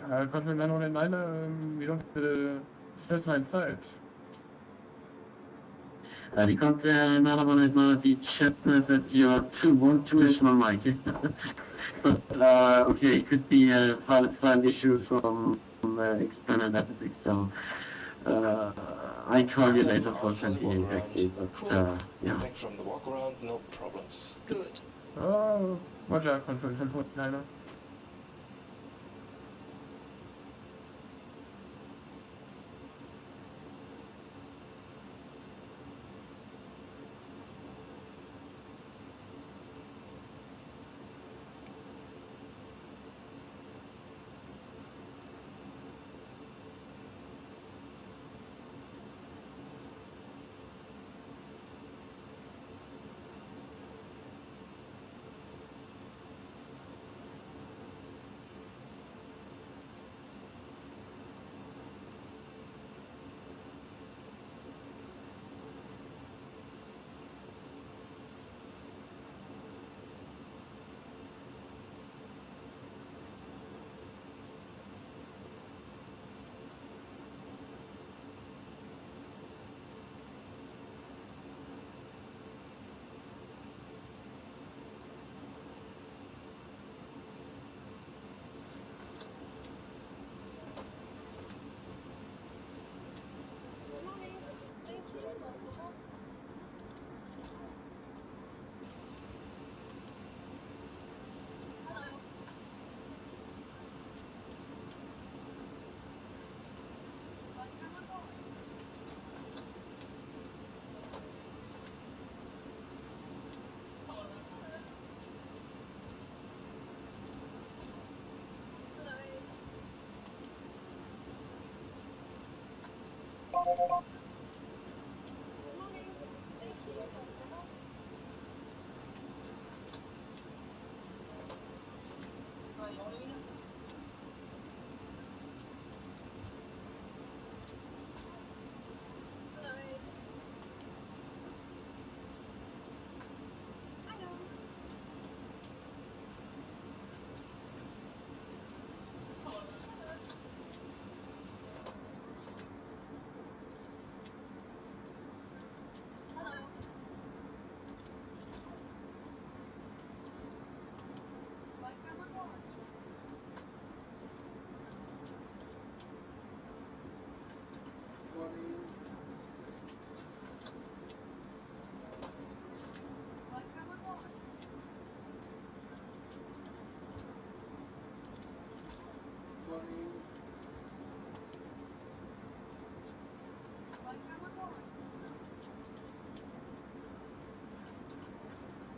Kannst du mir dann noch in wie long stellst du Zeit? Vi kan inte närmare i chatten att jag two-ish man mic. Okay, it could be a file issue from external network, so I call you later for 28 exactly, but yeah. Back from the walk around, no problems. Good. Oh, Roger, control 9.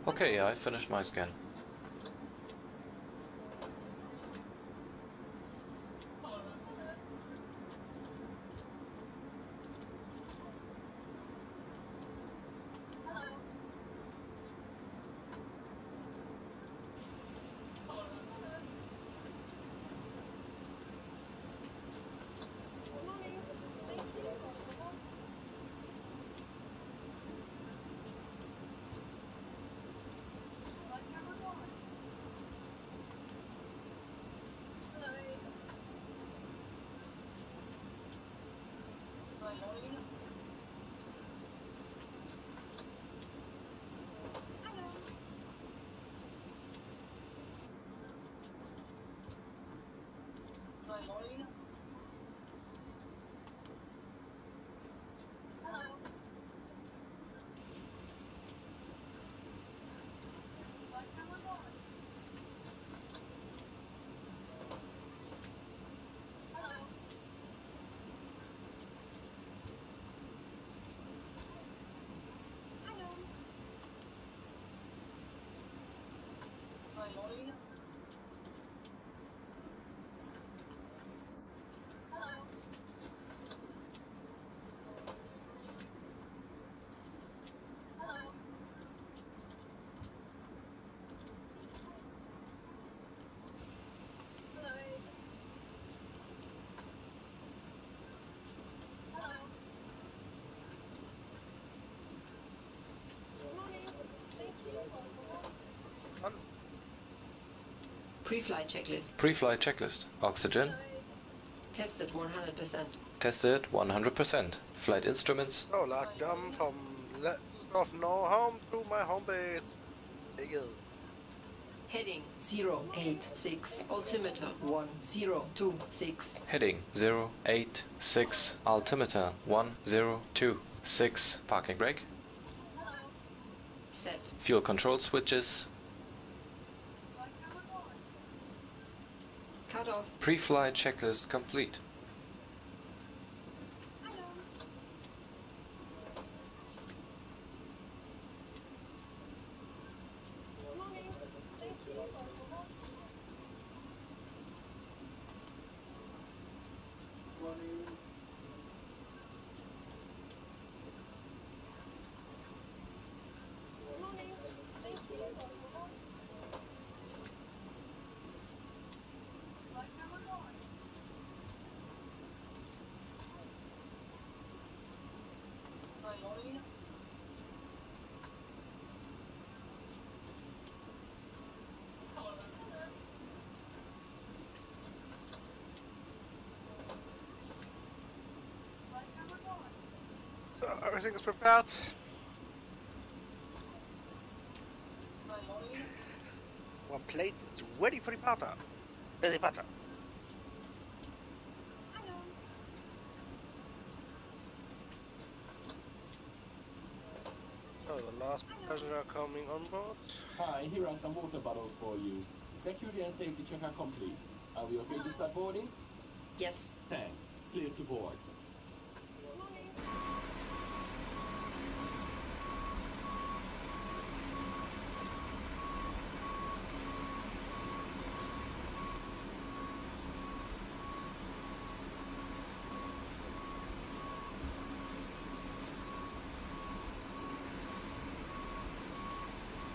Okay, I finished my scan. Pre-flight checklist. Pre-flight checklist. Oxygen, Tested 100%. Tested 100%. Flight instruments. So last jump from Düsseldorf now home to my home base. Tegel. Heading 086, altimeter 1026. Heading 086. Altimeter 1026. Parking brake. Set. Fuel control switches. Cut off. Pre-flight checklist complete. Everything is prepared. One plane is ready for departure. So the last passenger coming on board. Hi, here are some water bottles for you. Security and safety check are complete. Are we okay to start boarding? Yes. Thanks. Clear to board.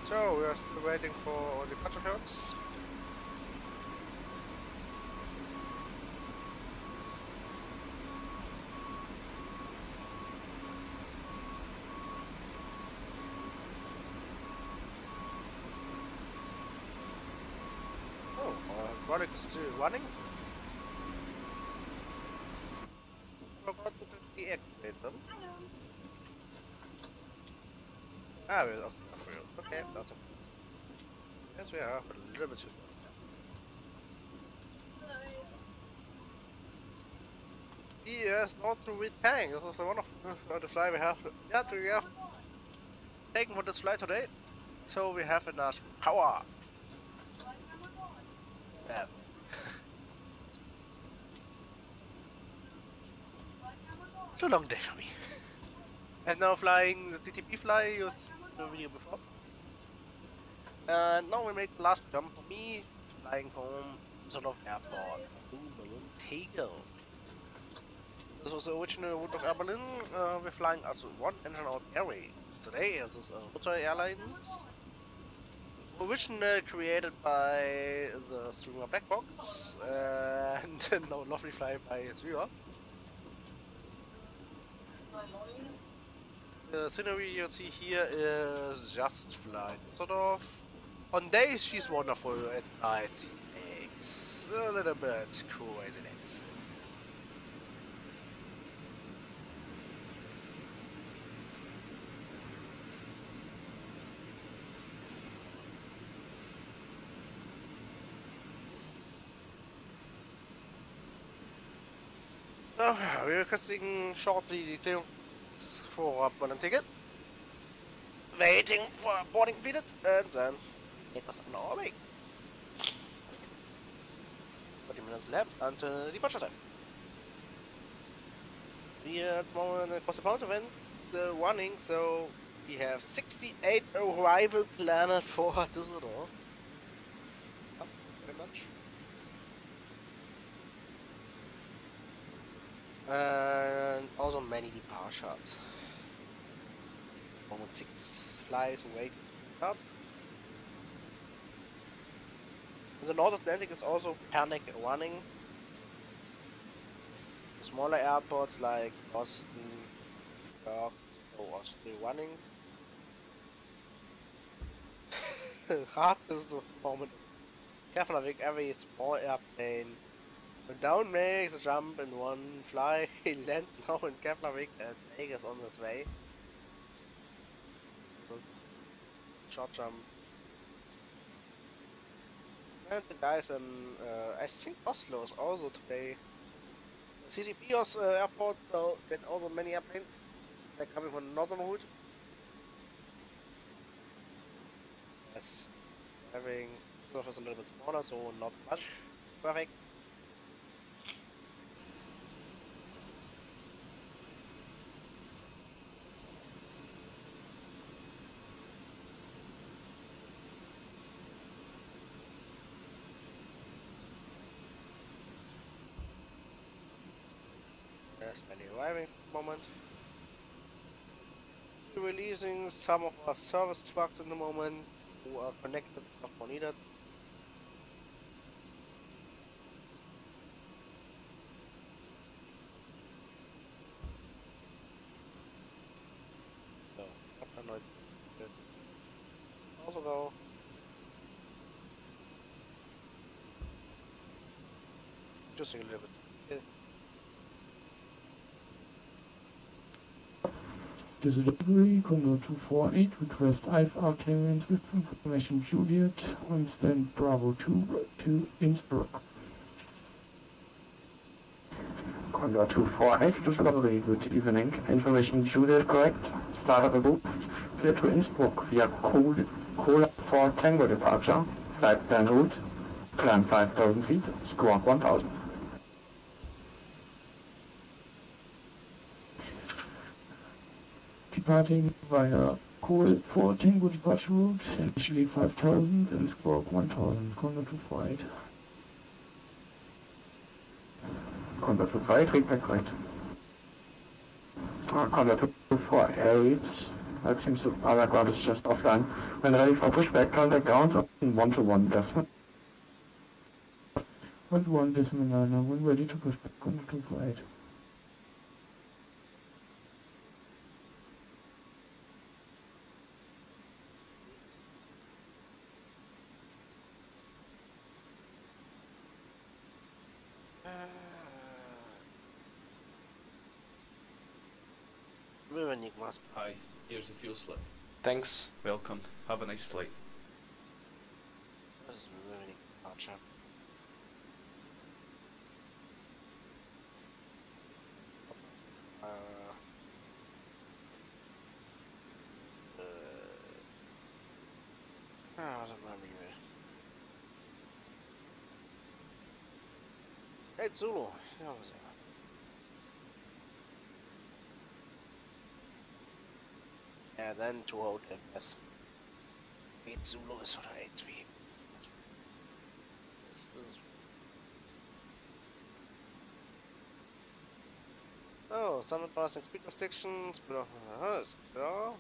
So we are still waiting for departure codes. Oh, product is still running. Forgot to deactivate them. Ah, we're okay. Okay, that's it. Yes, we are, but a little bit too. Yes, not to retain. This is one of the flight we have. Yeah, we have taken for this flight today. So we have enough power. Yeah. It's a long day for me. And now flying the TTP fly you saw the video before. And now we make the last jump for me, flying from Düsseldorf Airport to Tegel. This was the original route of Air Berlin. We're flying as one engine out airways. Today this is Rotor Airlines. Originally created by the streamer Blackbox and now lovely fly by his viewer. The scenery you see here is just flying Düsseldorf. On days she's wonderful, at night it's a little bit craziness. So, we're requesting shortly the clearance for Berlin ticket. Waiting for boarding completed, and then it was on our way. 40 minutes left until departure time. We are at the moment across the point event running, so we have 68 arrival planned for Düsseldorf. Oh, very much. And also many departures. Almost 6 flights waiting up. The North Atlantic is also panic running. The smaller airports like Boston, York, are still running. Hard is the moment. Careful of every small airplane Down makes a jump in one fly. He land now in Keflavik and Vegas on his way. Short jump. And the guys in, I think Oslo is also today. CGP airport, so get also many airplanes. They're coming from the northern route. Yes, having surface a little bit smaller, so not much traffic. There's many arriving at the moment. We're releasing some of our service trucks in the moment who are connected not more needed. So, Upper also go. Just a little bit. Delivery, Condor 248, request IFR clearance with information Juliet on stand Bravo 2 to Innsbruck. Condor 248, Düsseldorf, good evening. Information Juliet correct. Startup approved. Clear to Innsbruck via Cola 4 Tango departure. Flight plan route. Climb 5,000 feet. Score 1,000. Departing via Coal 4 Tango departure route, initially 5,000 and score 1,000. Condor 248. Condor 248, feedback correct. Condor 248, that seems to other ground is just offline. When ready for pushback, contact ground on 1-1 decimal. 1-1 decimal 9, when ready to push back. Condor 248. Hi, here's the fuel slip. Thanks. Welcome. Have a nice flight. This is really departure. Was it my email? Hey Zulu, ja, was ist yeah, then to hold him, yes. 8 Zulu is for the 8-3. This is... Oh, summit passing speed restrictions, but go.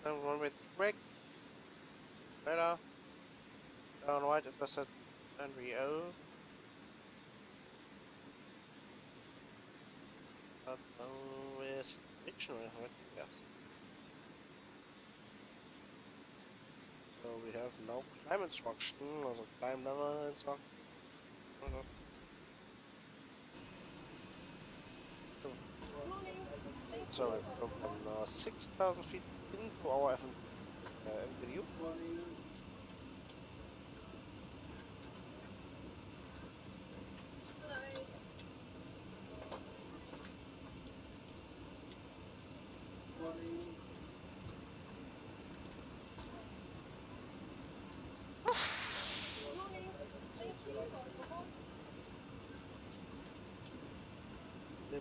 Then runway quick. Better. Down right, intercept and REO. Restriction, yes. So we have no climb instruction, or climb level instruction. So we go from 6,000 feet into our MPU.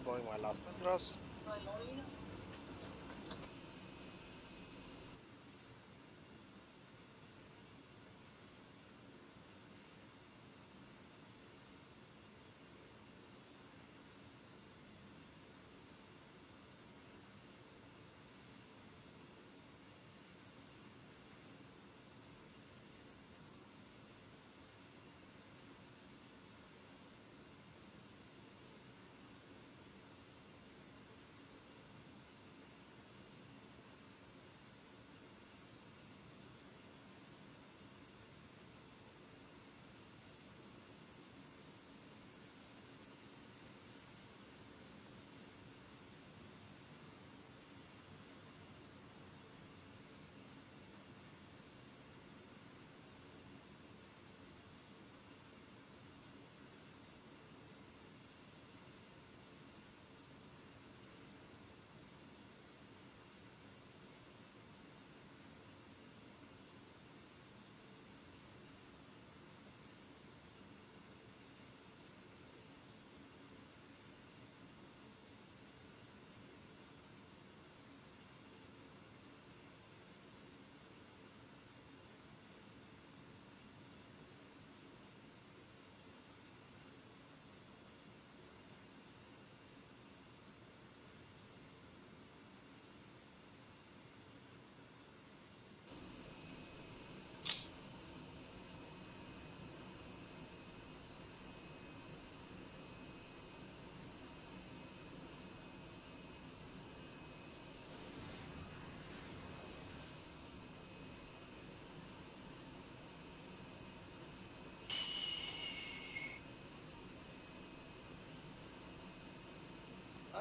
Boarding my last passengers.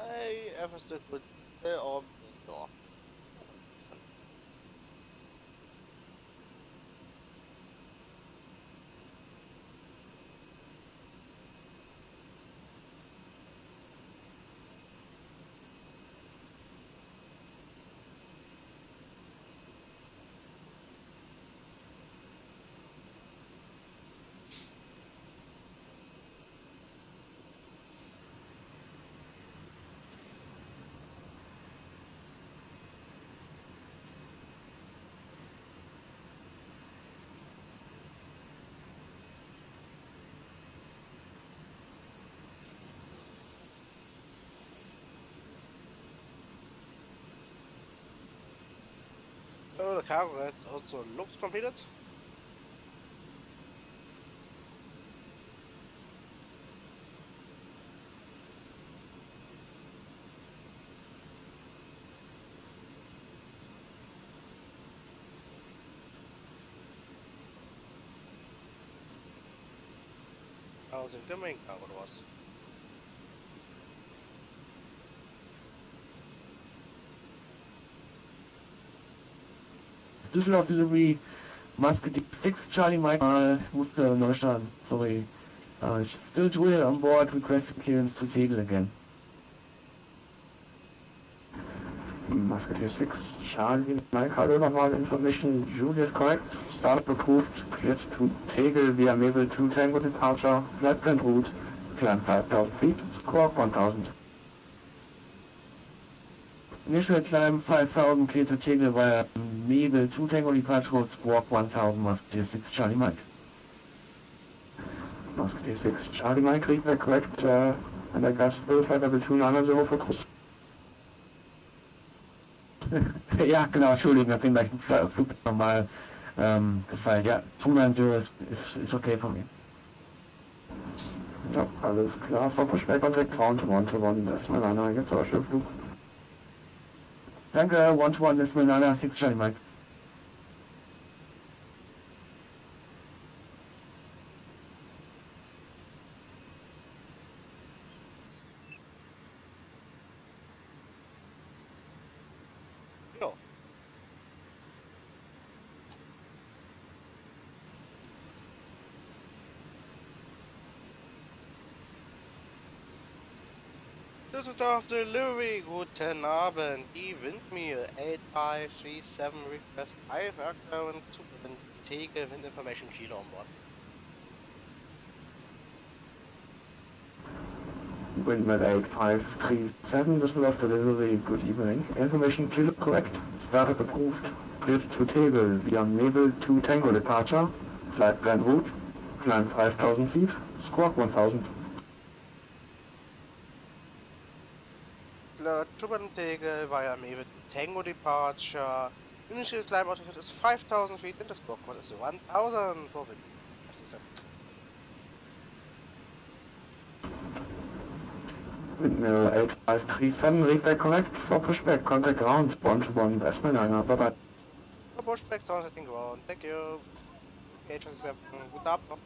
I understood with the or store. So the cargo rest also looks completed. I was in the main cargo was. Düsseldorf delivery, Musket 6, Charlie Mike, musste neu starten, sorry. Still Julia on board, request clearance to Tegel again. Musketeer 6, Charlie, Mike, hello nochmal, information, Juliet correct, start approved, cleared to Tegel via Mabel 2 Tango departure, flight plan route, climb 5,000 feet, squawk 1,000. Initial climb 5,000, clear to Tegel via Mabel 2 Tango departure route, squawk 1,000, Musketeer 6, Charlie Mike. Musketeer 6, Charlie, Mike, read that correct, and I guess verify level 290 for Kurs. Ja, genau, Entschuldigung, ich bin gleich im Flug nochmal gefallen. Ja, 290 ist okay von mir. Ja, alles klar, for pushback on deck, round 1-1, das ist mein einer Flug. Danke, 1-1, das ist mein einer, 6 Charlie Mike. Jo. Düsseldorf Delivery, guten Abend. Die Windmühle 8537 request 5 Aircraft to Tegel wind information kilo on board. Windmill 8537, Düsseldorf delivery, good evening. Information kilo correct, started approved, cleared to Tegel via Mabel 2 Tango departure, flight plan route, climb 5,000 feet, squawk 1,000. Tuban Tegel via Mabel Tango departure. Initial climb altitude is 5,000 feet and the squawk code is 1,000 for wind. Das ist Windmill 8537, read that correct, for pushback, contact ground, 1-1, Westman einer, bye bye. for pushback sound setting ground. Thank you. H27, guten Abend noch.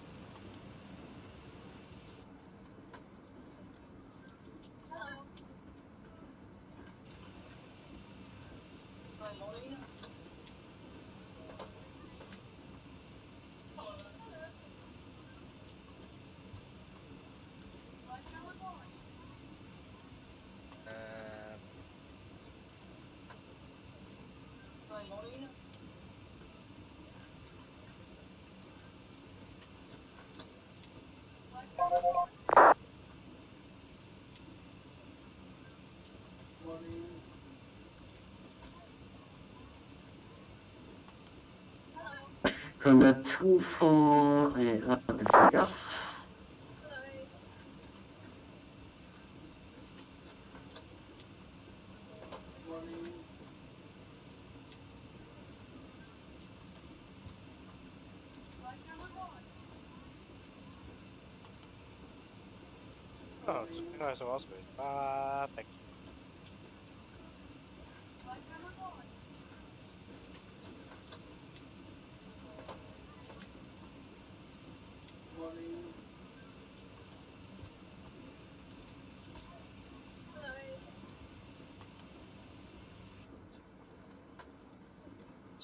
Contact 24, yes. Oh, nice, so ausgewählt. Perfekt.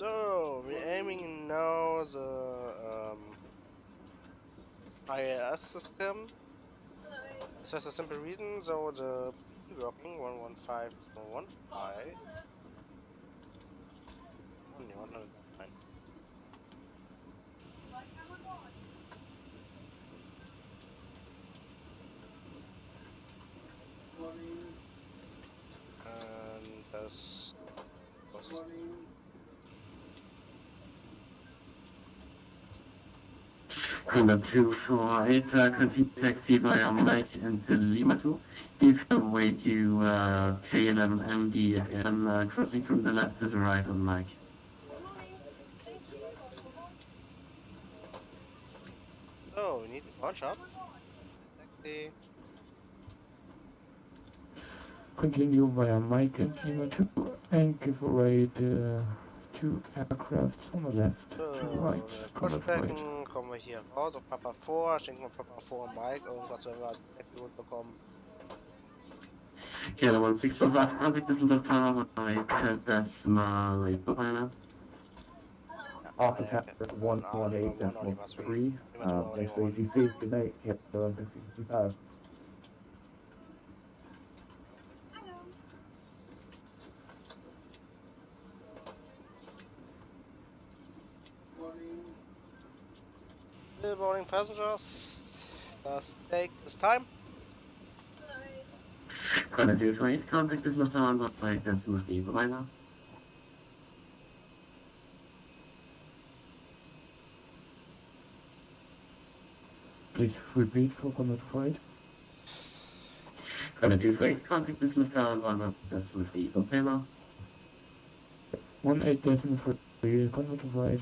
So we're aiming now the IAS system. This has a simple reason, so the working 115.15 only 109. And das was ist Honda 248, continue taxi via Mike and Lima 2. Please await you K11MD and crossing from the left to the right on Mike. so we need one shots. Taxi. Continue via Mike and Lima 2 and give away the two aircrafts on the left to the right. Pushbacken kommen wir hier raus auf Papa 4, schenken wir Papa 4 Mike, irgendwas werden wir Taxi bekommen. Yeah, the 16 of that traffic Düsseldorf Tower, Mike, that's my planner. Office after 118, decimal 3. Thanks for AGC. Good night. Yep, 65. Boarding passengers. Does take this time. Honda 228, contact Düsseldorf Tower, Mike, that's my planner. Please repeat for Command Flight. Honda 228, contact Düsseldorf Tower, that's my planner. 18 for Command Flight.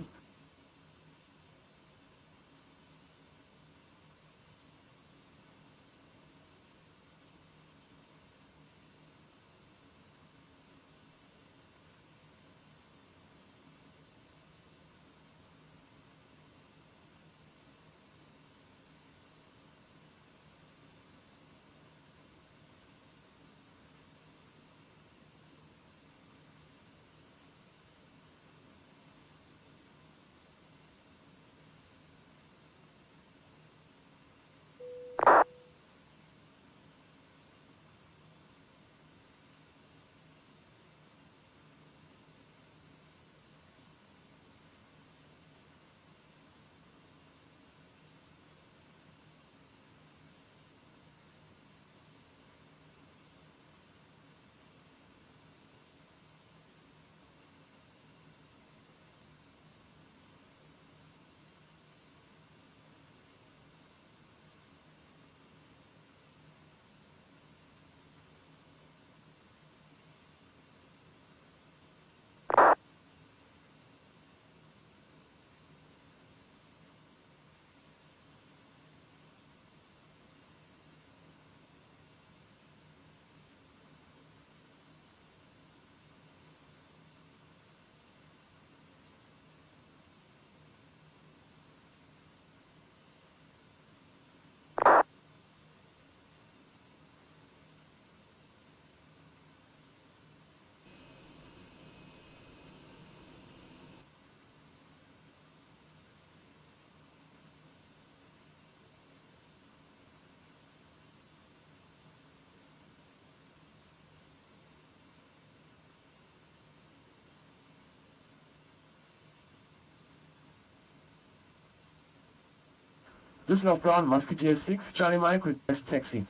Düsseldorf Brown, Musketeer 6, Charlie Mike, request taxi.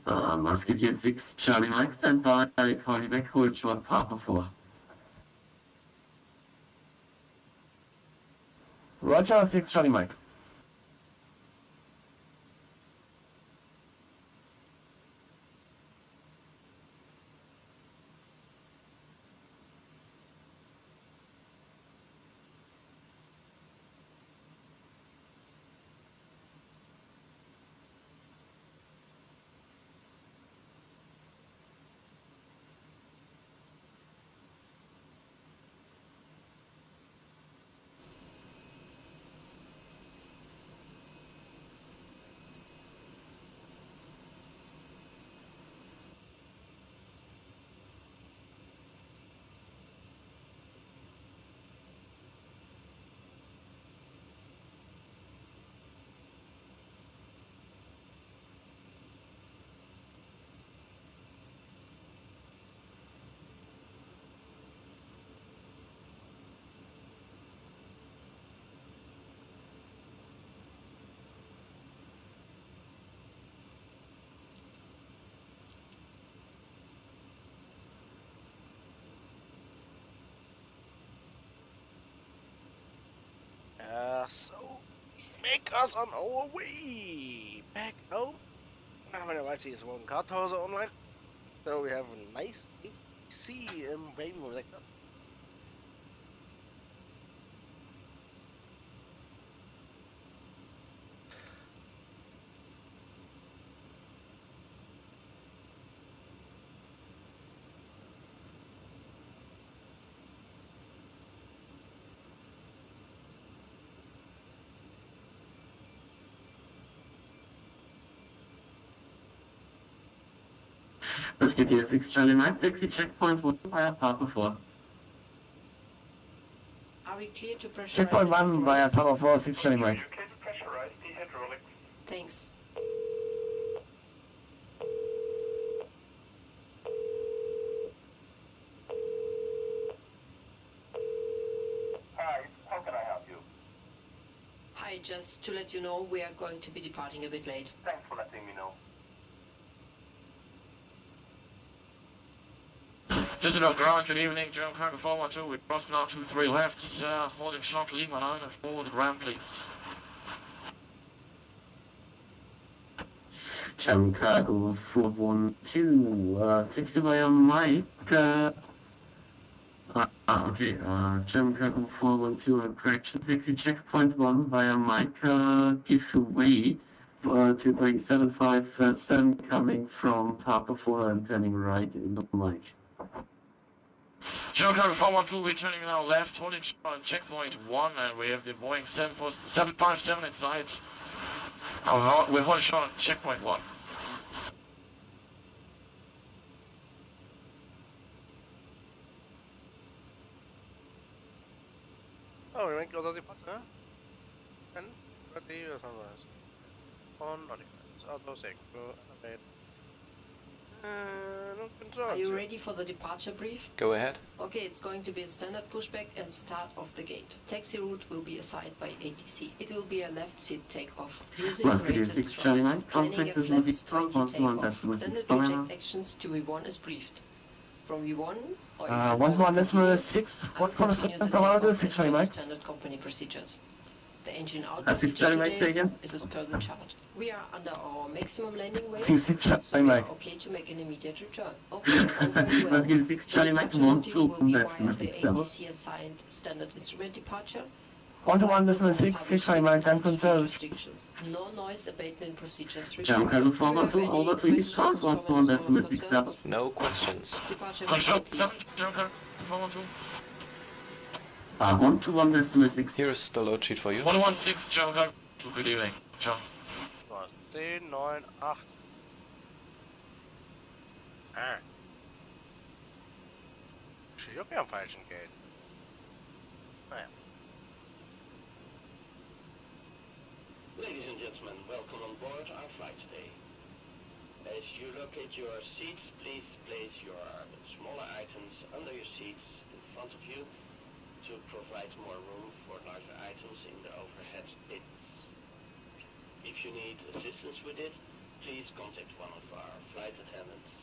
Musketeer 6, Charlie Mike, stand by, calling back, hold short, Papa 4. Roger, 6 Charlie Mike. So make us on our way back home. When I see is one car tours online. So we have a nice ATC baby like that. Let's get here, 6 Charlie Mike, 60 checkpoint 1 via Papa 4. Are we clear to pressurize? Checkpoint 1 via Papa 4, 6 Charlie Mike. Thanks. Hi, how can I help you? Hi, just to let you know, we are going to be departing a bit late. Thanks for letting me know. Düsseldorf ground, good evening, German cargo 412, we cross now 23 left, holding short to Lima 9 and forward ground please. German cargo 412, 60 via Mike, okay, German cargo 412, correction, 60 checkpoint 1 via Mike, give away. 2.757 coming from Papa 4 and turning right in the Mike. German cargo 412 returning now left, holding on checkpoint 1 and we have the Boeing 757 inside. We're holding short on checkpoint 1. Oh, we went close to the park, huh? And what do you sunrise? On auto sector, elevate. No concerns. Are you ready for the departure brief? Go ahead. Okay, it's going to be a standard pushback and start of the gate. Taxi route will be assigned by ATC. It will be a left seat takeoff. Using rated thrust. Planning a flaps 20 takeoff. Standard reject actions to V1 is briefed. From V1, or if the 1.6, continues the takeoff as per the standard company procedures. The engine out procedure today is as per the chart. We are under our maximum landing weight, so we are okay to make an immediate return. Okay, all very well. The departure route will be via the ATC assigned standard instrument departure. 1.6, 6 Charlie Mike, time control. Restrictions. No noise abatement procedures German cargo 412, over 3 stars, 1.6. No questions. Departure Control, complete. German cargo 412. 121.6. Here's the load sheet for you. 116, German cargo, good evening. Ciao. 10, 9, 8. Steht okay am falschen Gate. Naja. Ladies and gentlemen, welcome on board our flight today. As you locate your seats, please place your smaller items under your seats in front of you to provide more room for larger items in the overhead bins. If you need assistance with it, please contact one of our flight attendants.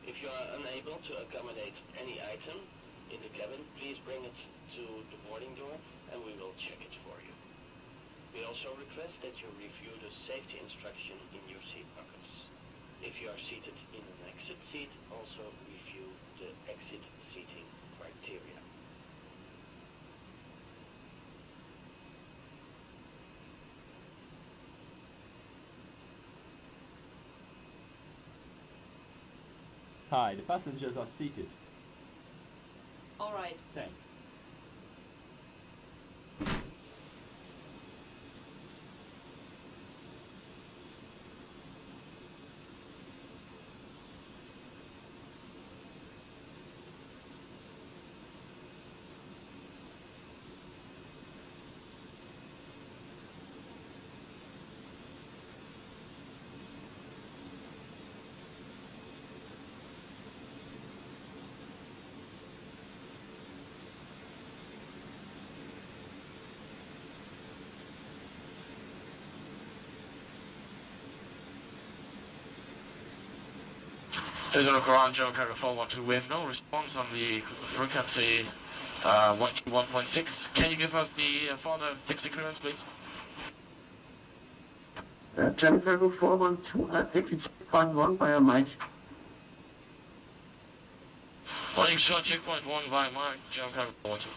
If you are unable to accommodate any item in the cabin, please bring it to the boarding door and we will check it for you. We also request that you review the safety instruction in your seat pockets. If you are seated in an exit seat, also review the exit seating criteria. Hi, the passengers are seated. All right. Thanks. Düsseldorf ground, German carrier 412. We have no response on the frequency 1.6. Can you give us the further taxi clearance, please? German carrier 412, taxi checkpoint 1 via Mike. Running short checkpoint 1 via Mike, German carrier 412.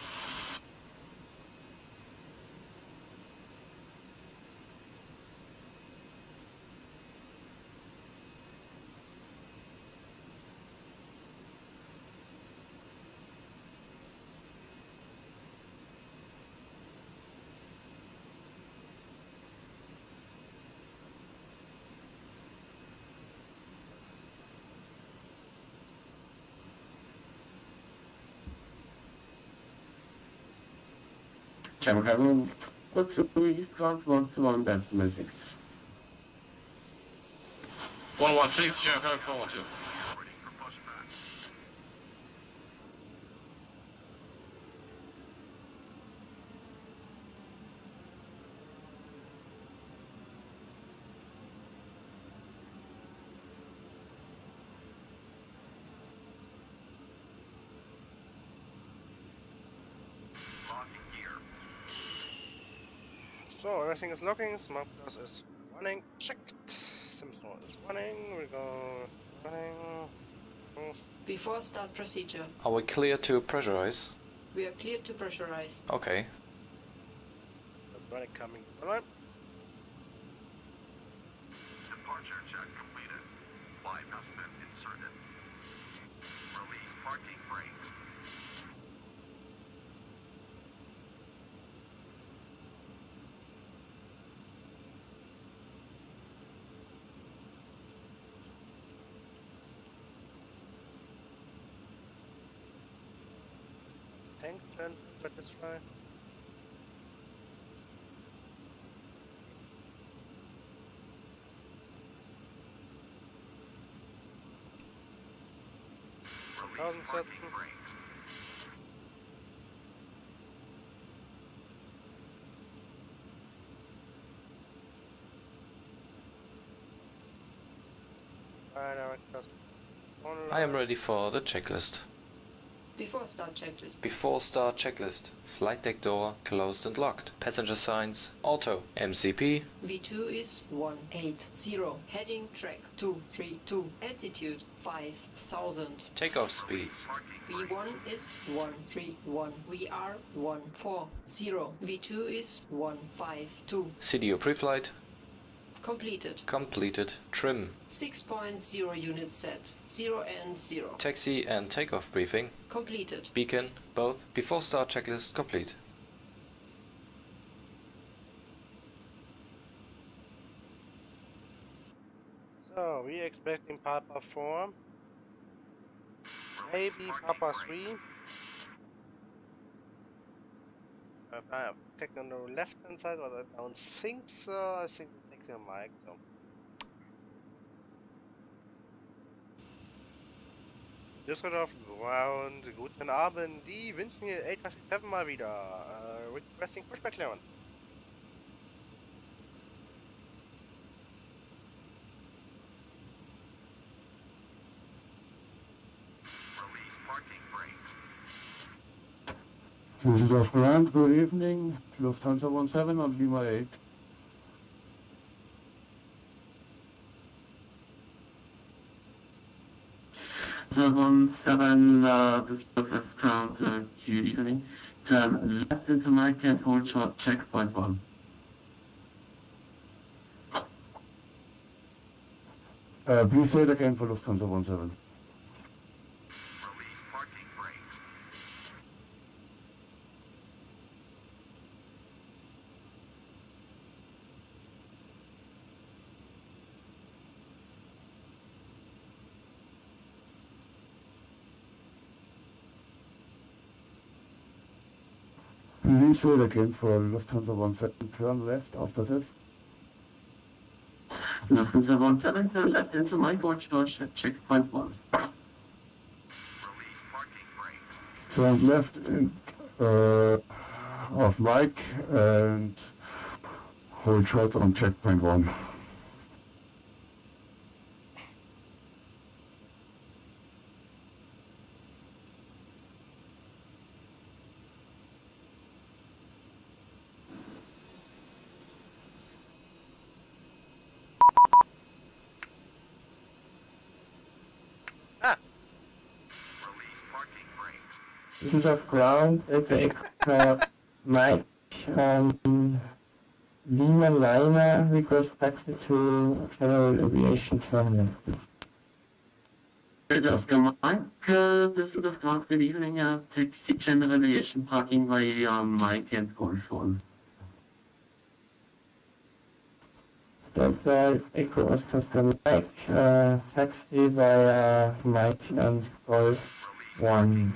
German carrier 412, ground 121, that's message. 116, German carrier 412. So everything is looking, Smart Plus is running, checked, Simstore is running, we go running. Before start procedure. Are we clear to pressurize? We are clear to pressurize. Okay. Running coming, alright. Departure check completed. Bypass been inserted. Release parking brakes. Tank then, but this try. Release parking brakes. I am ready for the checklist. Before start checklist. Before start checklist. Flight deck door closed and locked. Passenger signs auto. MCP. V2 is 180. Heading track 232. Altitude 5000. Takeoff speeds. V1 is 131. We are 140. V2 is 152. CDO preflight. Completed. Completed. Trim. 6.0 units set. 0 and 0. Taxi and takeoff briefing. Completed. Beacon. Both. Before start checklist complete. So we expecting Papa 4. Maybe Papa 3. I have taken on the left hand side, but I don't think so. I think we take the mic, so. Düsseldorf Ground, guten Abend, die wünschen mir 867 mal wieder. Requesting pushback clearance. Release parking brakes. Düsseldorf ground, good evening. Lufthansa 17 on Lima 8. 17, Düsseldorf ground, good evening. Turn left into Mike and hold short checkpoint 1. Please say it again for Lufthansa 17. Release parking brakes. Please say it again for Lufthansa 17. Turn left after this. Lufthansa 17, turn left into Mike, hold short checkpoint 1. Release parking brakes. Turn left in, of Mike and hold short on checkpoint 1. Düsseldorf ground at the extra Mike Lima Liner request taxi to Federal Aviation Terminal. Düsseldorf Mike, Düsseldorf ground, good evening, taxi General Aviation parking by Mike and Golf 1. That's Echo Oscar Mike, taxi by Mike and Golf 1.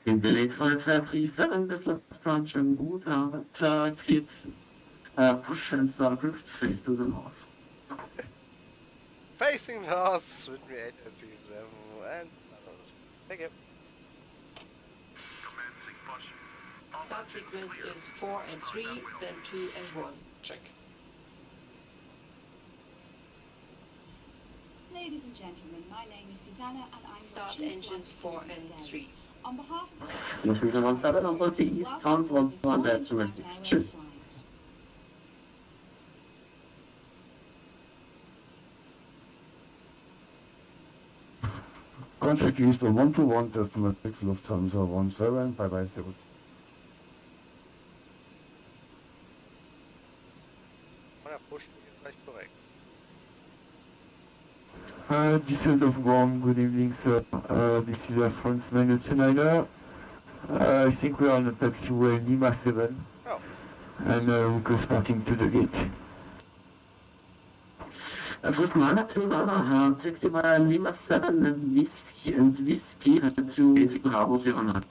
Den Beleg von 237, das ist schon schön gut, aber jetzt geht's pushen circles face to the north. Facing north with me HSC7 and thank you. Start sequence is 4 and 3, then 2 and 1. Check. Ladies and gentlemen, my name is Susanna and I'm Start the Chief engines 4 and 3. On behalf of Yes, we can on 7 on both the east town was one that's sure. Contact Eastern 121, Customer 6 Lufthansa 17, bye-bye, Servus. Düsseldorf ground, good evening, sir. This is a France Niner. I think we are on the taxiway Lima 7. Oh. And we go starting to the gate. Good morning to our taxi by Lima 7 and whiskey to Bravo 09.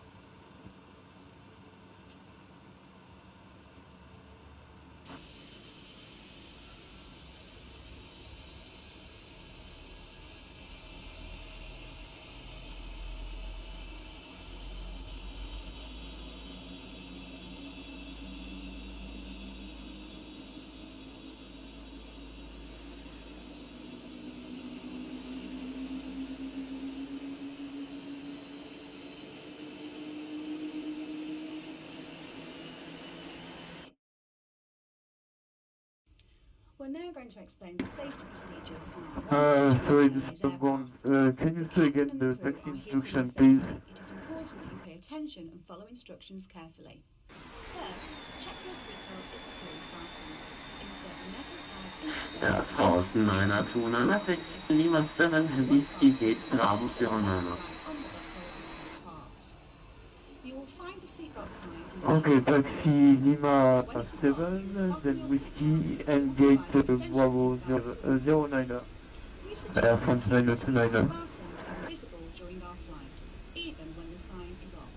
We're now going to explain the safety procedures on our sorry, this is Gone. Can you say again the taxi instruction, please? It is important that you pay attention and follow instructions carefully. First, check your seatbelt is securely fastened. Insert the metal tag into the Niner to Niner, taxi Lima 7, whiskey gate, Bravo 09. You will find the seatbelt sign. Okay, taxi Lima 7, then whiskey and gate Bravo 09. France 9 to 9. Visible during our flight, even when the sign is off.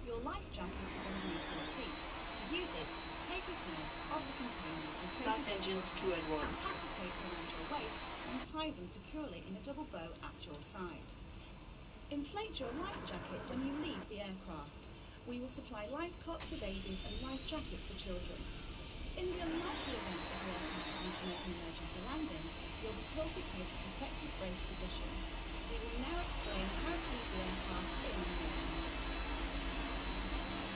Your life jacket is underneath your seat. To use it, take it out of the container and Start engines 2 and 1. pass the tapes around your waist and tie them securely in a double bow at your side. Inflate your life jacket when you leave the aircraft. We will supply life cots for babies and life jackets for children. In the unlikely event of the aircraft having to make an emergency landing, you'll be told to take a protected brace position. We will now explain how to leave the aircraft in an emergency.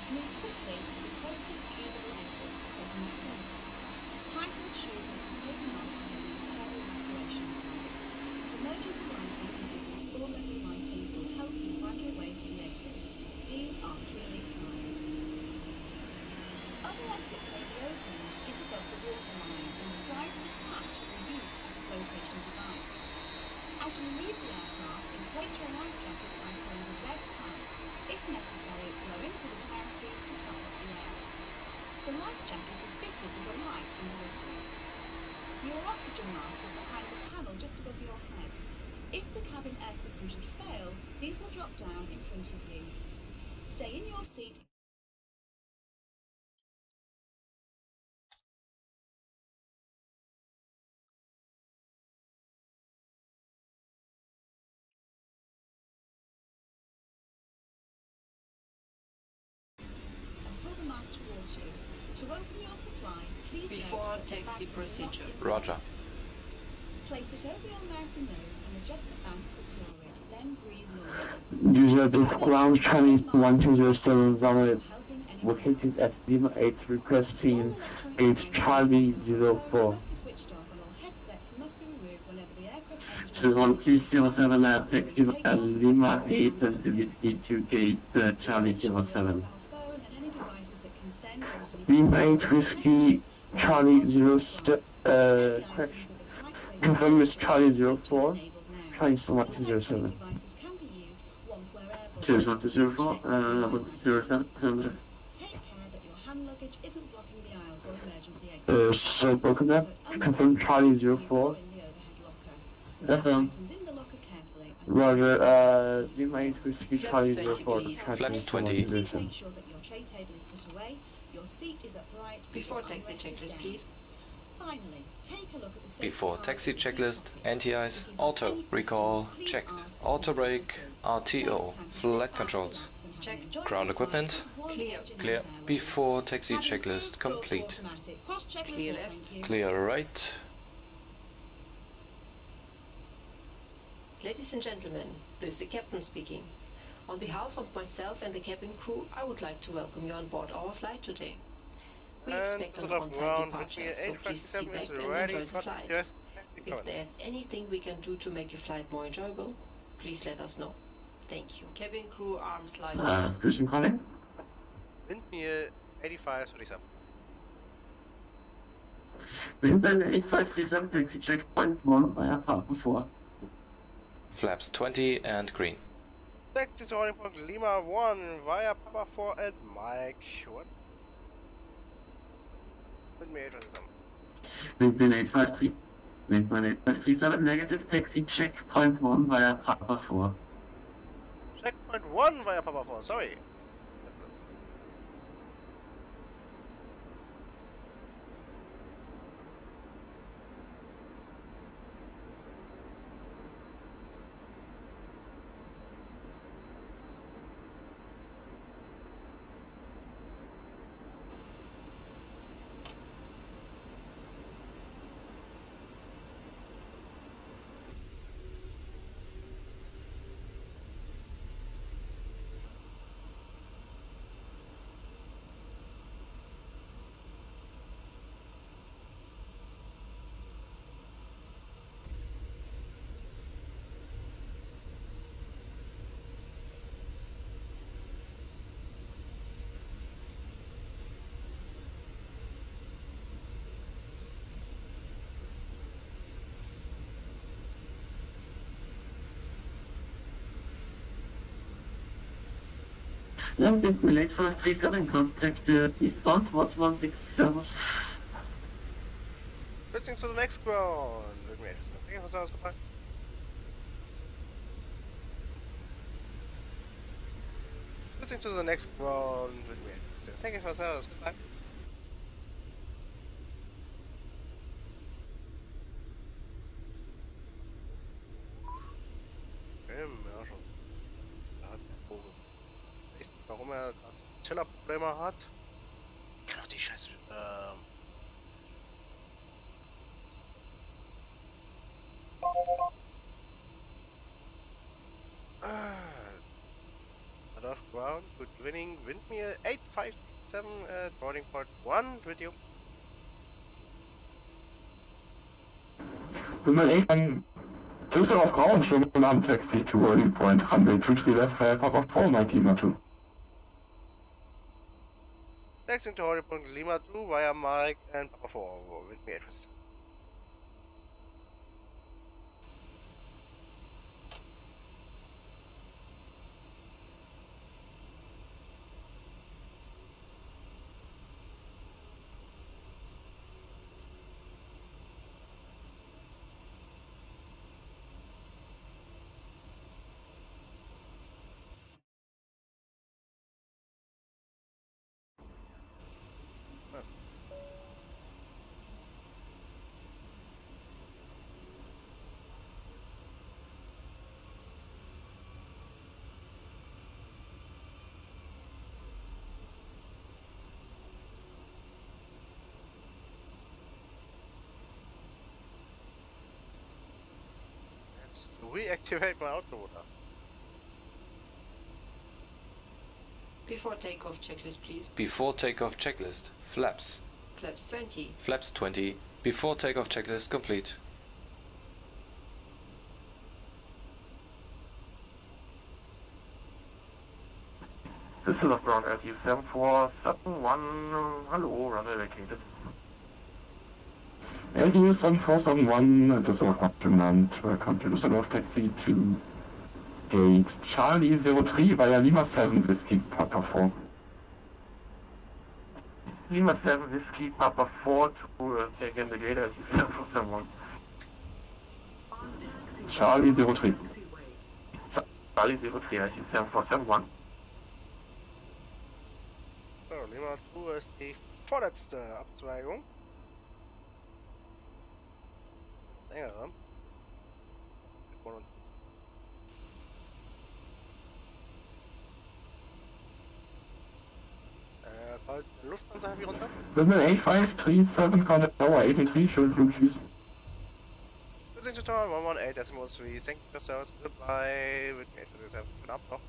Move quickly to the closest usable exit to take a nap in. High heel shoes must be taken off as an internal evacuation style. Emergency lighting and giving full level lighting will help you find your way to the exit. These are clearly signed. Other exits may be opened if above the waterline and slides attached for use as a flotation device. As you leave the aircraft, inflate your life jacket by pulling the red tab. If necessary, blow into this mouthpiece to top up the air. The life jacket is fitted with a light and a whistle. Your oxygen mask is behind the panel just above your head. If the cabin air system should fail, these will drop down in front of you. Stay in your seat. Pull the mask towards you. To open your supply, please Before taxi procedure. Roger. Place it over your mouth and nose and adjust the fan to secure it. Then breathe normally. Düsseldorf ground Chinese 1207 runway located at Lima 8 requesting 8 Charlie 04. Must be switched off and all headsets sets must be removed whenever the aircraft engine... 21307 taxi Lima 8 sensitivity to gate Charlie 07. Lima 8 Whiskey Charlie 0 confirm with Charlie 04, Charlie 0107. 0104, 07. Hand luggage isn't blocking the aisles or emergency exits. So broken up. Confirm Charlie 04. FM. Roger, you might Whiskey Charlie 04. Flaps 20. Make sure that your tray table is put away, your seat is upright. Before taxi checklist, please. Finally, take a look at the Before taxi checklist, anti-ice, auto, recall, checked, auto brake, RTO, flight controls. Check. Ground equipment, Clear. clear. Before taxi checklist complete. Clear left. Clear right. Ladies and gentlemen, this is the captain speaking. On behalf of myself and the cabin crew, I would like to welcome you on board our flight today. We expect an on-time departure, so please sit back and enjoy the flight. If there's anything we can do to make your flight more enjoyable, please let us know. Thank you. Cabin crew, arms light. Who's calling? Windmill 8537. Windmill 8537, taxi checkpoint 1 via Papa 4. Flaps 20 and green. Taxi to Holding Point Lima 1 via Papa 4 and Mike 1. Windmill 8537. Windmill 853. Windmill 8537, negative taxi checkpoint 1 via Papa 4. Checkpoint 1 via Papa 4, sorry. That's it. Then this relate for 37 contact eastbound, what's 167? Switching to the next ground. Thank you for service, goodbye. Switching to the next ground. Thank you for service, goodbye. Warum Tiller-Probleme hat. Ich kann auch die scheiß Off ground, good winning, Windmill 857 at boarding port 1 with you. Windmill 8, Düsseldorf ground, schwimmen am taxi to boarding point 123 left via Papa 4, my team 2. Next into Holding Point Lima 2 via Mike and Papa 4 with me address. Reactivate my automotor. Before takeoff checklist, please. Before takeoff checklist. Flaps. Flaps 20. Flaps 20. Before takeoff checklist complete. Düsseldorf ground LTU-7471, hello, runway vacated. LTU-7471, Düsseldorf Command, welcome to Düsseldorf taxi to gate Charlie 03 via Lima 7 Whiskey Papa 4. Lima 7 Whiskey Papa 4 to take in the gate LTU-7471. Charlie 03. Charlie 03 LTU-7471. So, Lima 2 ist die vorletzte Abzweigung. Das engere. Bald Lufthansa wie runter. Business 8537 contact tower 83, show blue cheese. Listen to tower 118.3, thank you for service, goodbye, with me 847, schönen Abend noch.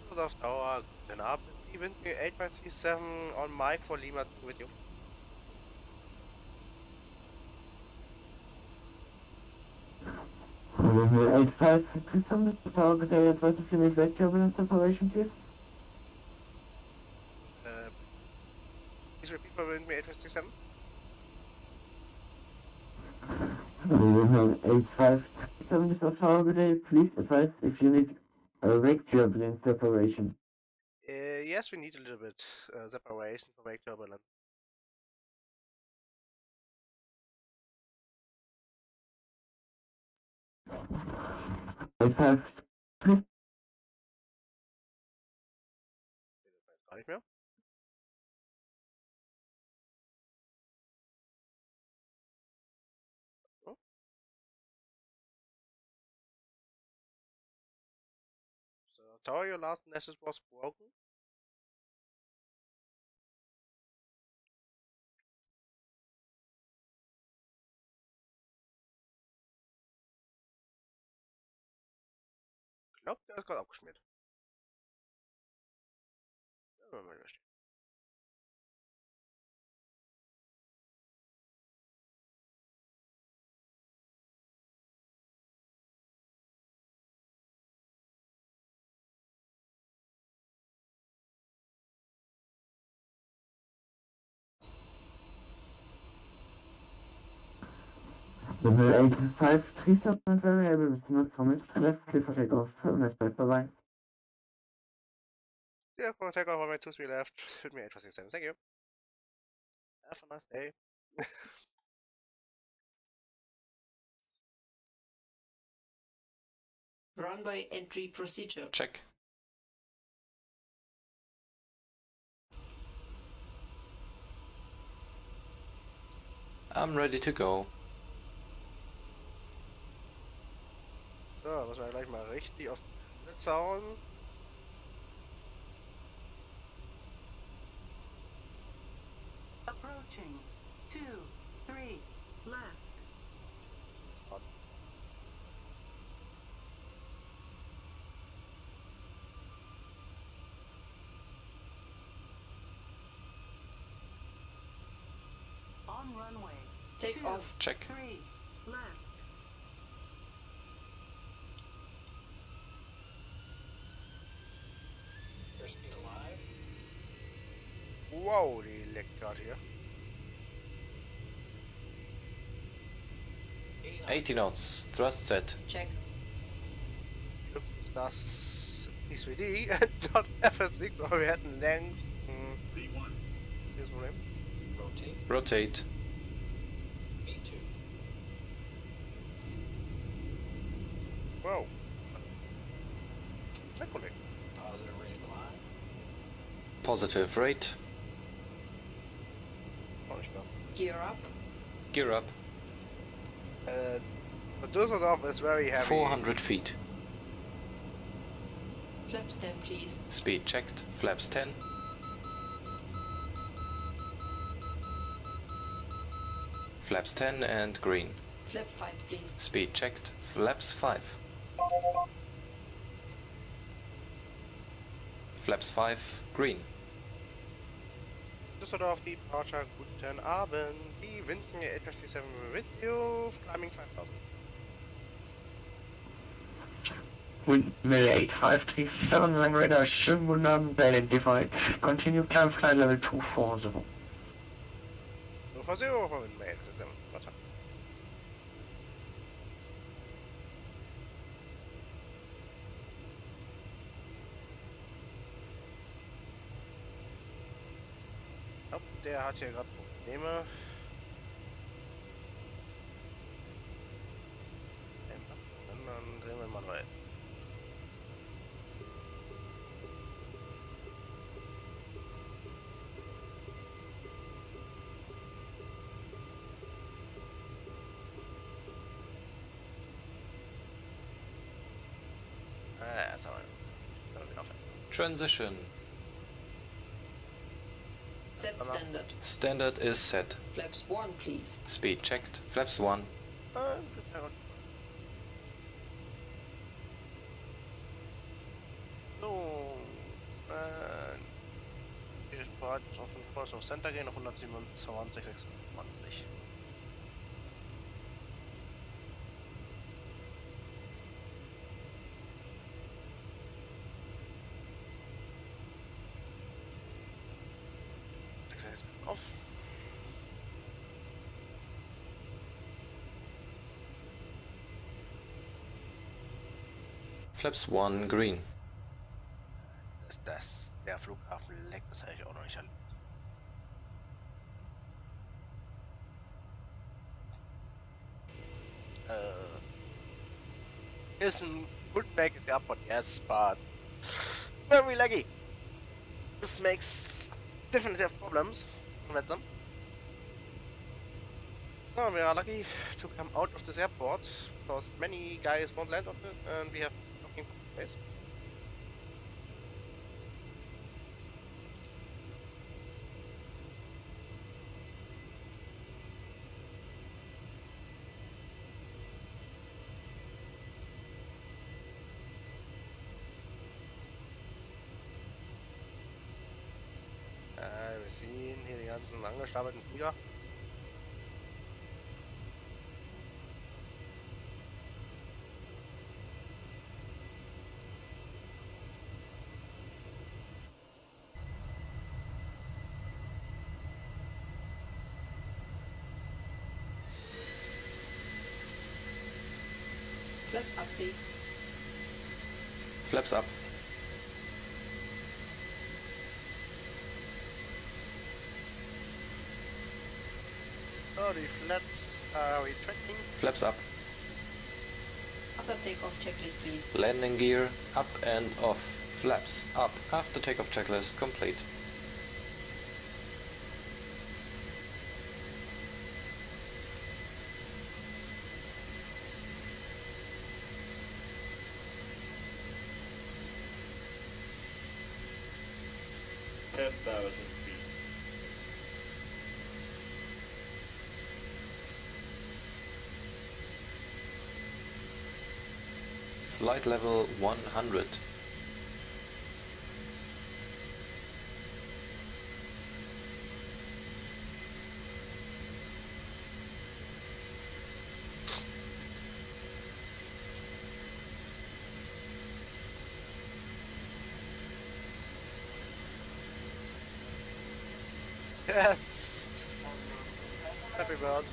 Düsseldorf Tower, guten Abend, wind me 8537 on mic for Lima 2 with you. Business 8537, tower good day, advise to finish back turbulence separation, please. Please repeat for wind me 8537. Business 8537, Düsseldorf Tower good day, please advise if you need a wake turbulence separation. Yes, we need a little bit separation for wake turbulence. Gar nicht mehr. Oh. So, Tower, your last message was broken. Ich glaube, der ist gerade abgeschmiert. Ja, mal stehen. Business 8537 variable with not promise, left clear for takeoff, nice bye bye. Yeah, for takeoff on my 23 left, hit me 847, thank you. Have a nice day. Runway entry procedure. Check. I'm ready to go. So, müssen wir gleich mal richtig auf die Blitze hauen. Approaching. 2, 3, left. On runway. Take 2, off. Check. 3, left. Wow, die leckt gerade hier. 80 knots, thrust set. Check. Ist das P3D und FS6, aber wir hätten längst dieses Problem. Rotate. Wow. Mein Kollege. Positive rate. Auch nicht mehr. Gear up. Gear up. The Düsseldorf is very heavy. 400 feet. Flaps 10, please. Speed checked. Flaps 10. Flaps 10 and green. Flaps 5, please. Speed checked. Flaps 5. Flaps 5, green. Düsseldorf departure, guten Abend. Die Winden EDDL-EDDT with you, climbing 5000. Windmill 8537, Lang Radar, schönen guten Abend, identified. Continue climb flight level 240. 240, Windmill EDDL-EDDT, warte. Der hat hier gerade Probleme. Dann drehen wir mal rein. Sorry. Transition. Set standard. Standard is set. Flaps 1, please. Speed checked. Flaps 1. So, ich bereit auf 5 Cross auf Center gehen, auf 127, 26. Jetzt auf. Flaps 1, green. Ist das der Flughafen leckt? Das habe ich auch noch nicht erlebt. Isn't good back at the airport, yes, but very laggy. This makes definitely have problems. Vatsim. So we are lucky to come out of this airport because many guys won't land on it and we have nothing space. Wir sehen hier die ganzen angestapelten Flieger. Flaps up, please. Flaps up. So, die Flats are retracting. Flaps up. After takeoff checklist, please. Landing gear up and off. Flaps up. After takeoff checklist complete. Flight level 100. Yes! Happy bird.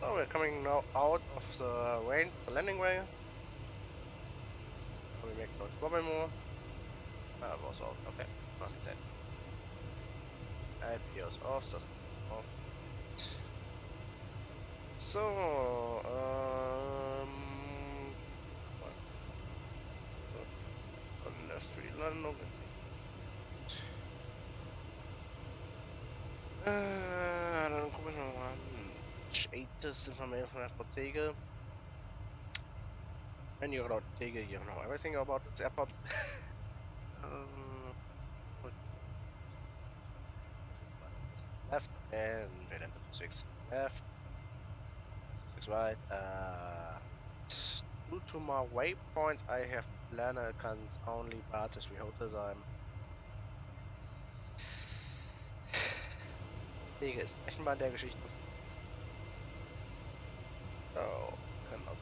Oh, we're coming now out of the range, the landing way. We make no trouble more. That was all. Okay, nothing said. IPOs off, system off. So, eine Freelandung. Dann gucken wir mal. Status Information von Tegel. And you're not Tegel, you know everything about this airport. Left and we landed to 6 left, 6 right. Due to my waypoints, I have planner cans only Batis wie heute sein. Tegel ist berechenbar in der Geschichte. So, cannot.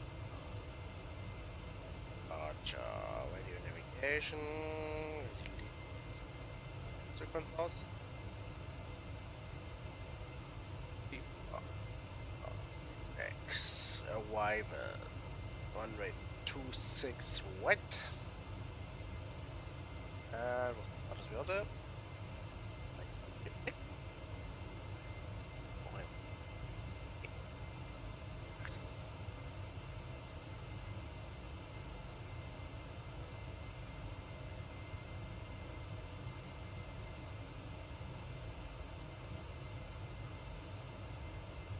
Radio navigation. Sequence aus. X arrival. Runway 26 wet. Wat is weer de?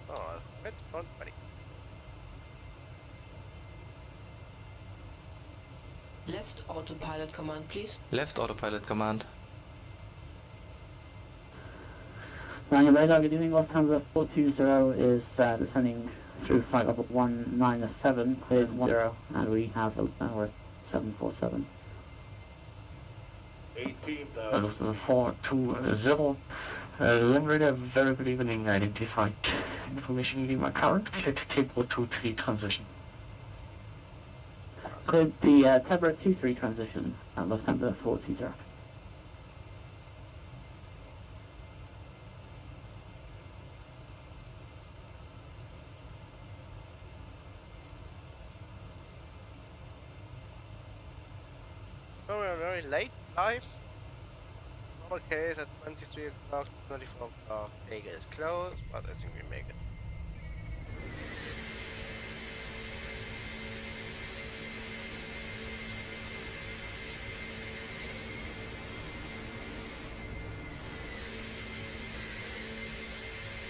Oh, wet front ready. Left autopilot command, please. Left autopilot command. Radar, good evening, Lufthansa 420 is descending through flight level 197, cleared 10, and we have we're 747. 18, Lufthansa 420. Radar, very good evening, identified information leaving my current, cleared table 23 transition. Cleared the Tebra 23 transition at Lufthansa 420. Oh, we're very late flight. Normal case at 23 o'clock, 24 o'clock. Tegel is closed, but I think we make it.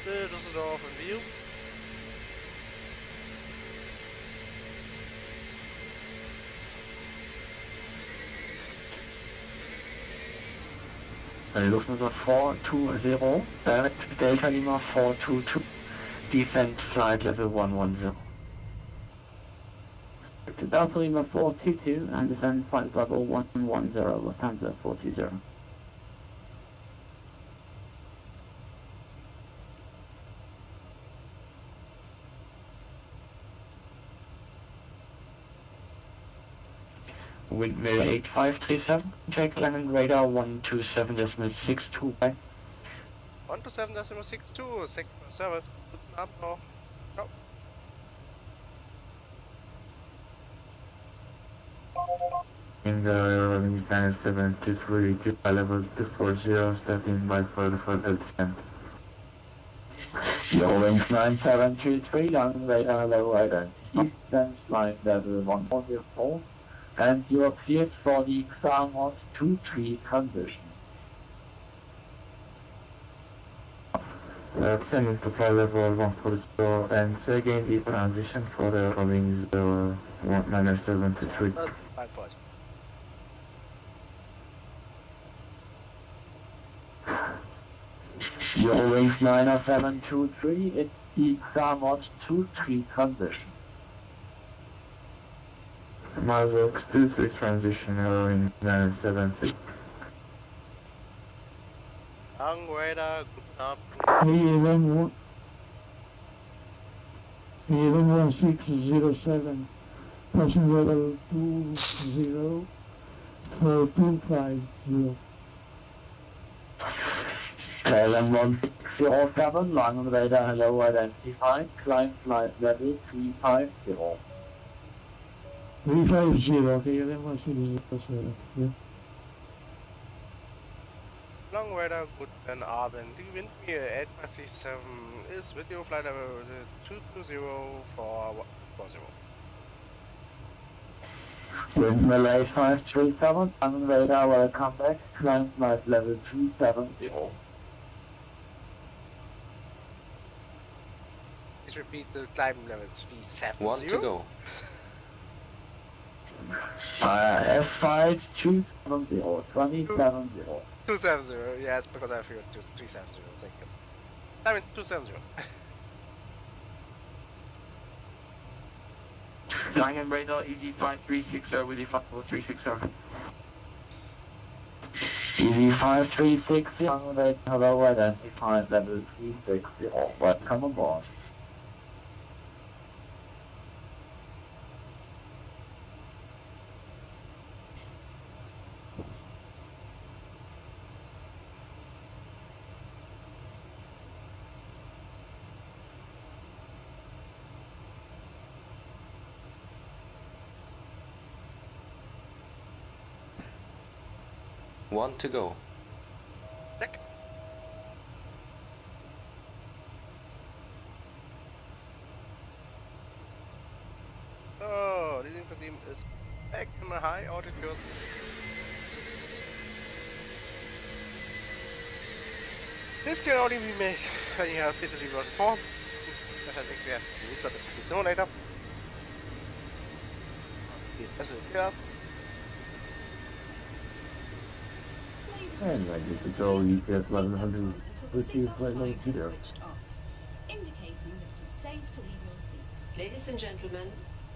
Still Düsseldorf in view. Lufthansa 420, direct Delta Lima 422, descent flight level 110. Delta Lima 422 and descend flight level 110, Lufthansa 420. Windmill 8537, check landing radar 127.62 by. 127.62, second service. Guten Abend noch. Ciao. In the 973, by level 240, stepping by further descent. Your range 9723, landing radar low identity, descent flight level 104. And you are cleared for the Xamos 2-3 transition. Descending to flight level 140 and again the transition for the wings 973. 5 points. Your range 9723, it's the Xamos 2-3 transition. Mazok 23 transition in 976. Long radar, guten Abend. 111607, passing level 20 for 250. KLM 1607, long radar hello identified, climb flight level 350. 350, okay, then 1607, yeah. Long radar, guten Abend. Die Windmühle 837 ist Video flight level 220 for 40. Windmill 8537, long radar welcome back, climb flight level 370. Please repeat the climb level 370. 1 to go. F5 270 270. 270, yes, because I figured 370, thank you. That means 270. Lion Radar ED5360 with ED5360. ED5360, hello, identified level 360, welcome aboard. One to go. Check. Oh, this Museum is back in a high altitude. This can only be made when you have P3Dv4. That has actually have to restart the simulator. It does. And I get to go EPS 1100 with you right now here. Indicating that it is safe to leave your seat. Ladies and gentlemen,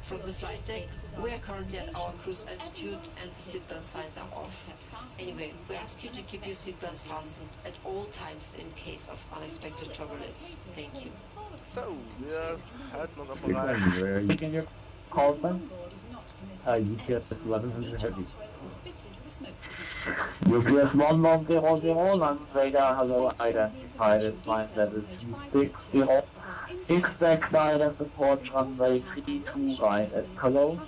from the flight deck, we are currently at our cruise altitude and the seatbelt signs are off. Anyway, we ask you to keep your seatbelts fastened at all times in case of unexpected turbulence. Thank you. So, wir halten uns bereit. Where you can your call them? UPS 1100 heavy. UPS 1100, land radar, hello, identified as flight level 260. Expect guidance support runway 32 right at Cologne.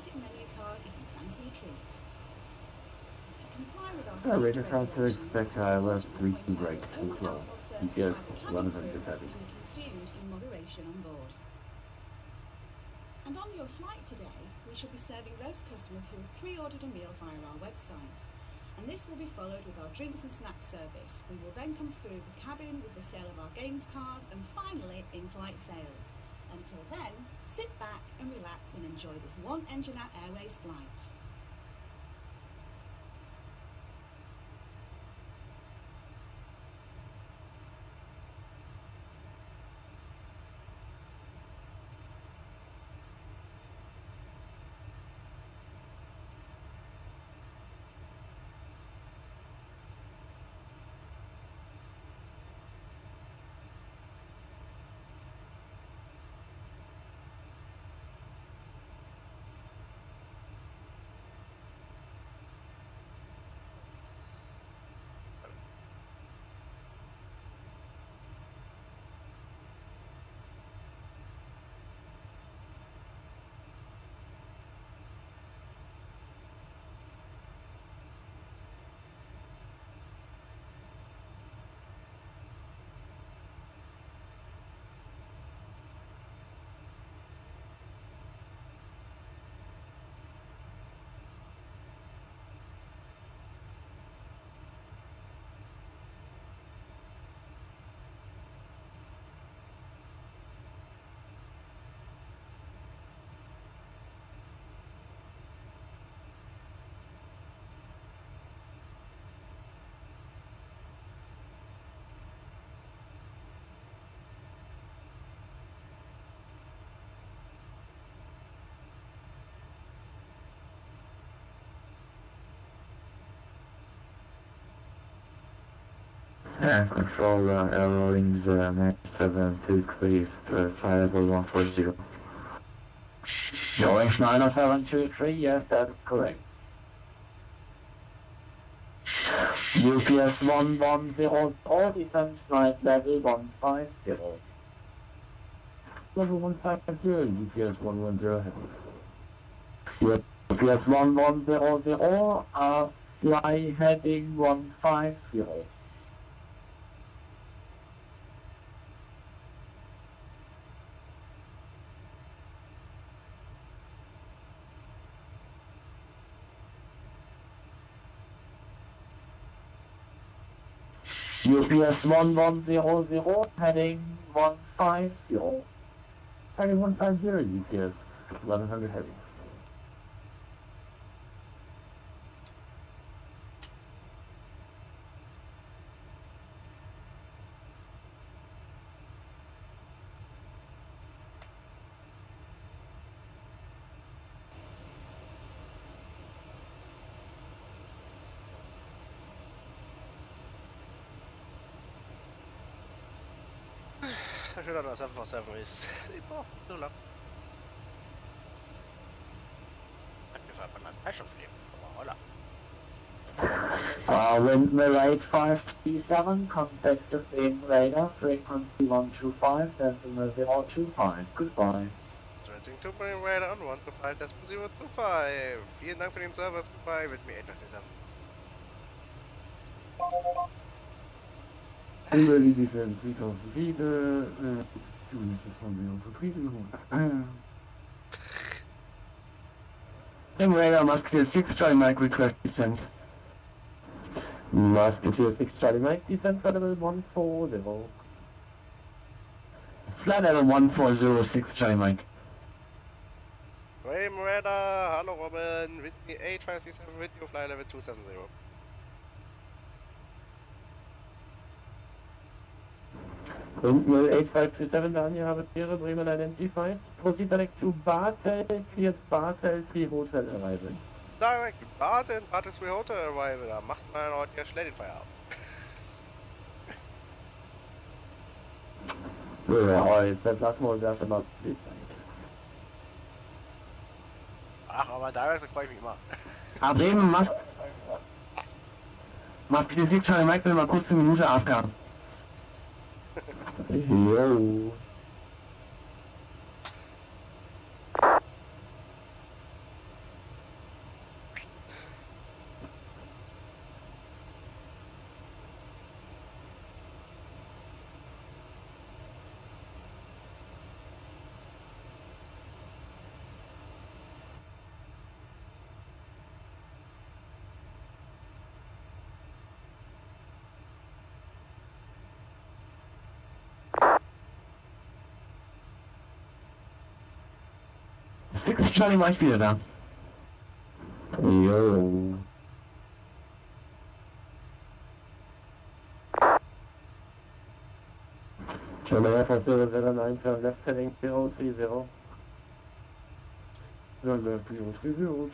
Radar transfer, expect ILS 32 right to slow. UPS 1100 heavy. And on your flight today, we shall be serving those customers who have pre-ordered a meal via our website. And this will be followed with our drinks and snacks service. We will then come through the cabin with the sale of our games cards and finally in-flight sales. Until then, sit back and relax and enjoy this One Engine Out Airways flight. Control airlines Max 723 Fireball 140. Showing 90723, yes, that's correct. UPS 110, defense flight level 150. Level 150, UPS 110 heavy. UPS 1100, fly heading 150. UPS 1100, heading 150. Heading 150, UPS 1100 heavy. schön, dass 747 ist. Ich brauche so lang. Wir fahren mal lang. Schon viel. Aber holla. Windmill 8537, contact the same radar, frequency 125, decimal 025. Goodbye. Transing to my radar on 125.025. Vielen Dank für den Service. Goodbye mit mir 867. Anwendung Defense 3007, Units von mir zufrieden. Sim radar must clear 6 Charlie Mike request descent. Must clear 6 Charlie Mike descent flight level 140. Flight level 1406 Charlie Mike. Rim radar, hallo Robin, Whitney 8567, Whitney fly level 270. Windmill 8537, Daniel, have Ihre Bremen identified. Proceed direct to Basel, cleared Basel, 3 Hotel arrival. Direct Basel, Basel 3 Hotel arrival, da macht man heute ja schnell den Feierabend. Ja, jetzt lassen wir uns erst einmal Zeit. Ach, aber Direct freue ich mich immer. Aber Bremen, must clear 6 Charlie Mike, will mal kurz eine Minute abgaben. Jo. Charlie Mike wieder da. Jo. Charlie Alpha 079 from left heading 030. Ja, left 030,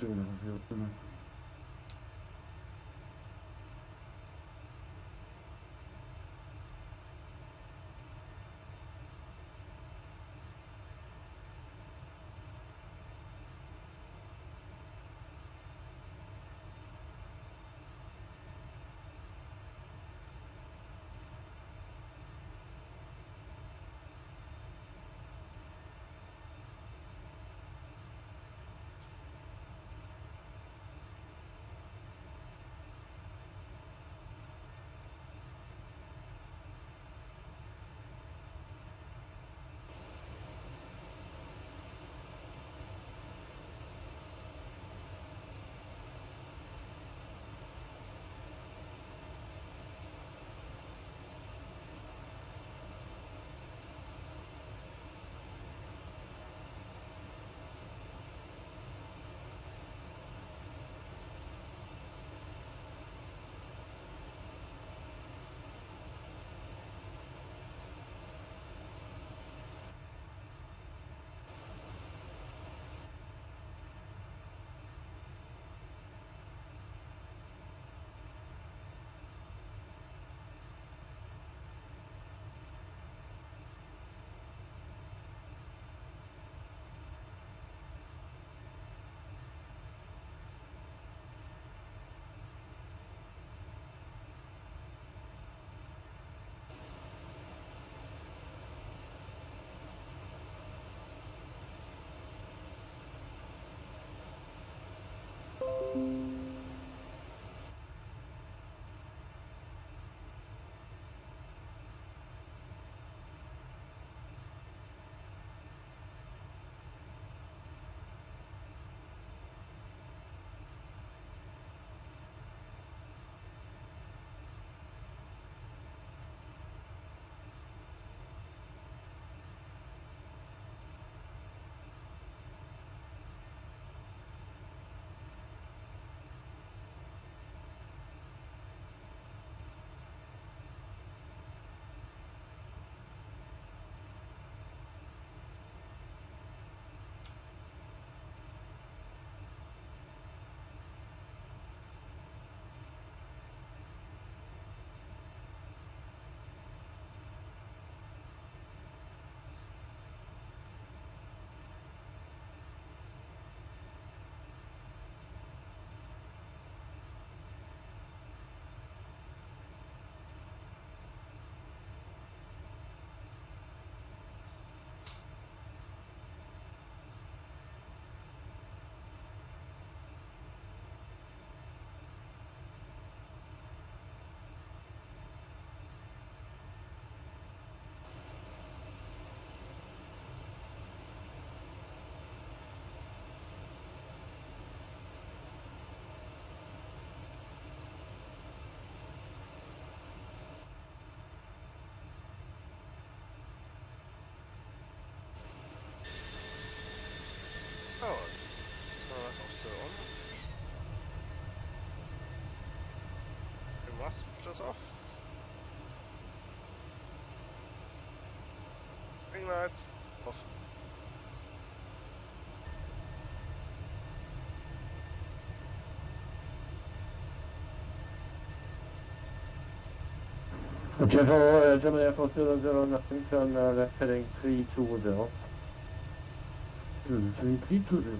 must switch this off. Green lights off. German Air Force 009, turn left heading 320. 320.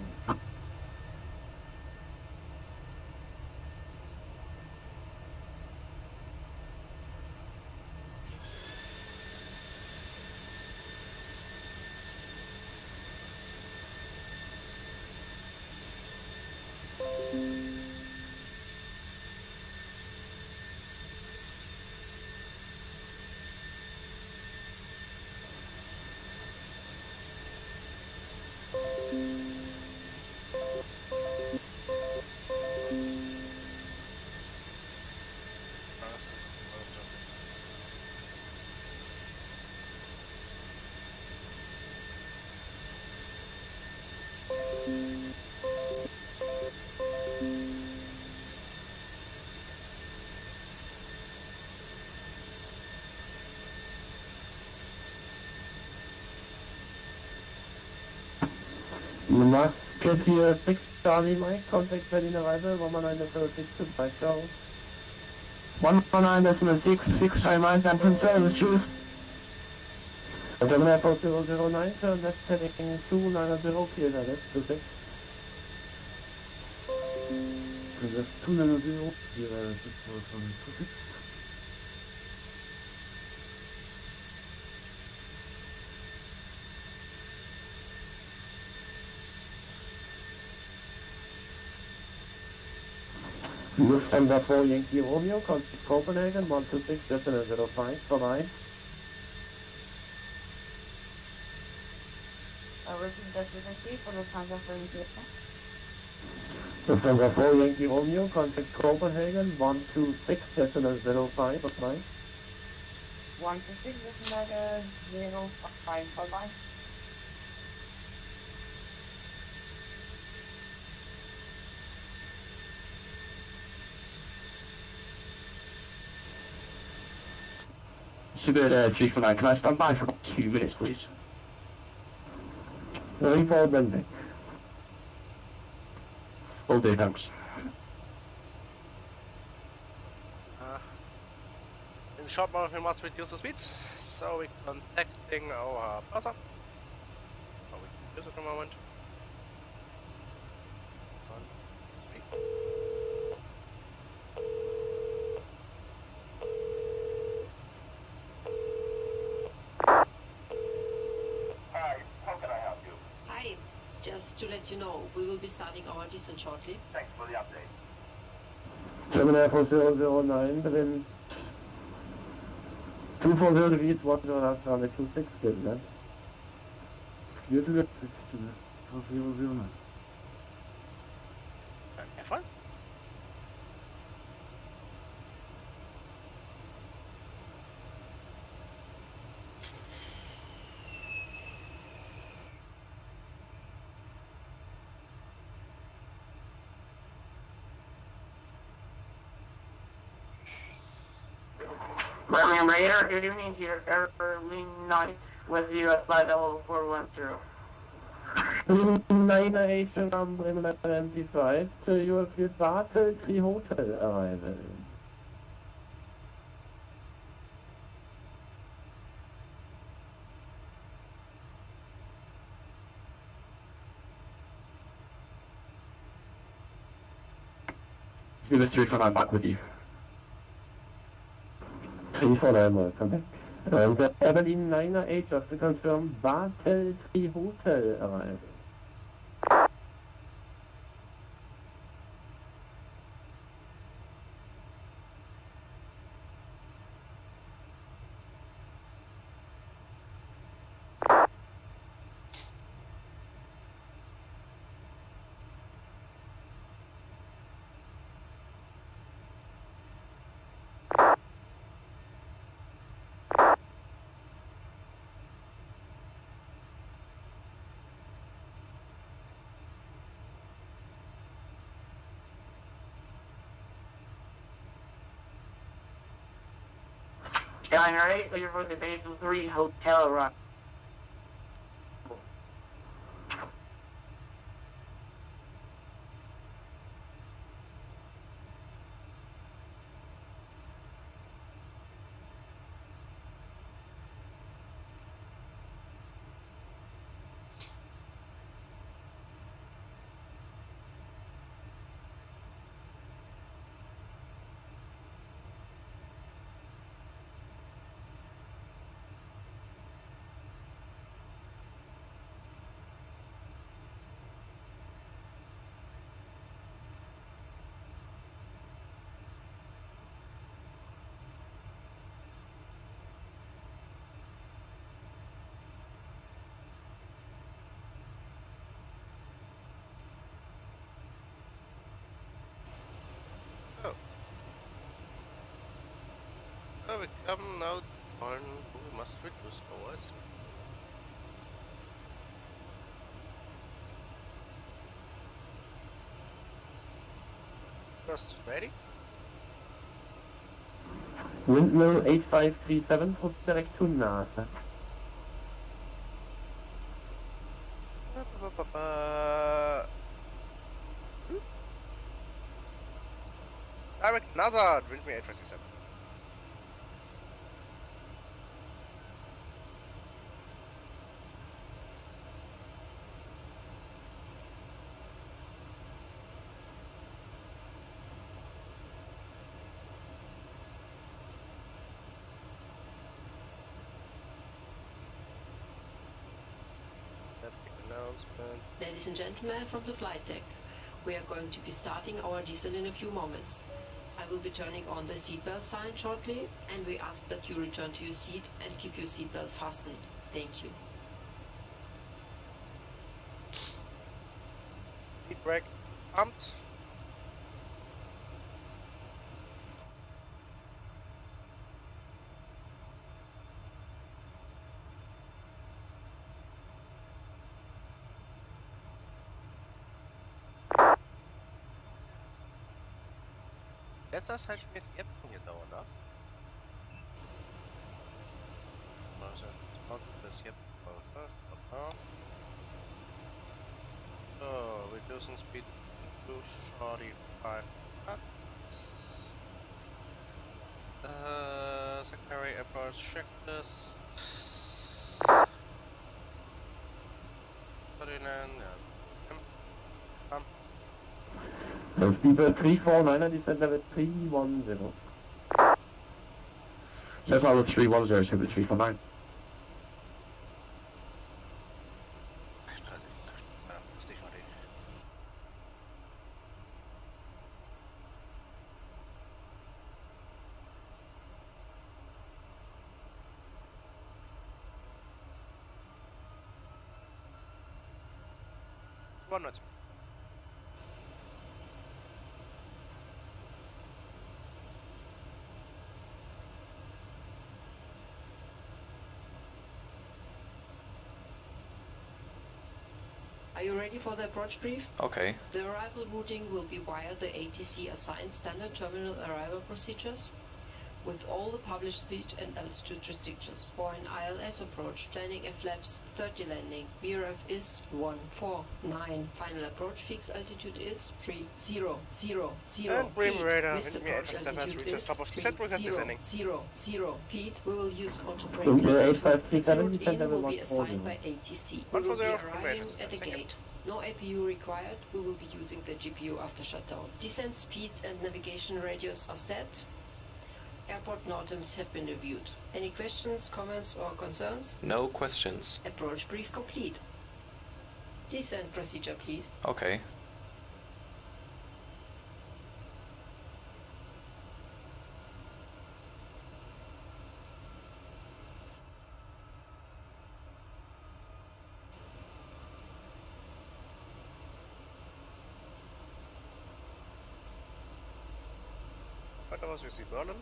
Nummer 446 Charlie Mike, contact Berliner Reise, 196 to Breisgau. 119.6, Charlie Mike, and concern, choose. German Air Force 009, turn left heading 290, clear the left to 6. That's 290, clear the left to 6. Lufthansa 4 Yankee Romeo, contact Copenhagen, 126.05, bye-bye. Repeat that frequency for Lufthansa 4 Yankee. Lufthansa 4 Yankee Romeo, contact Copenhagen, 126.05, bye-bye. 126.05, bye-bye. Spirit 349, can I stand by for about 2 minutes, please? Very forward landing. All day, thanks. In the short moment, we must reduce the speeds, so we're contacting our browser. Oh, we can use it for a moment. 1, 3. Hi, just to let you know, we will be starting our descent shortly. Thanks for the update. German Air Force 009, within 240 degrees, 109, 26, then. Clear to left to the 009. F1? Birmingham Raider, good evening here, Airline 9 with US flight level 410. 9 from MD5 to your Vatsim 3 Hotel arrival. Spirit 349, back with you. 349, come back. Evelyn 908, just to confirm, Vatsim 3 Hotel arrival. Skyner 8, clear for the base 3 Hotel Rock. So we come now on who must reduce our speed. Just ready? Windmill 8537, prost direkt zu Nase. Direct NASA, windmill 857. Ladies and gentlemen from the flight deck, we are going to be starting our descent in a few moments. I will be turning on the seatbelt sign shortly, and we ask that you return to your seat and keep your seatbelt fastened. Thank you. Speed brake pumped. Das halt mit Äpfeln gedauert, ne? Also, das jetzt. So, reducing speed to 45 knots. Secondary approach checklist. 39, Speedbird 349, descent level 310. That's level 310, Speedbird 349. One minute. Are you ready for the approach brief? Okay. The arrival routing will be via the ATC assigned standard terminal arrival procedures with all the published speed and altitude restrictions. For an ILS approach, planning a flaps 30 landing, VRF is 149. Final approach fixed altitude is 3000. And brim radar, Missed wind approach altitude reaches is top of descent, request descending. 3000 feet. We will use auto brake. Speedbird 8537, descent In will level be assigned 140. by ATC. We 140, will be brim arriving radar, at the second. gate. No APU required. We will be using the GPU after shutdown. Descent speed and navigation radius are set. Airport NOTAMs have been reviewed. Any questions, comments or concerns? No questions. Approach brief complete. Descent procedure, please. Okay. Weiter was wir sie Berlin.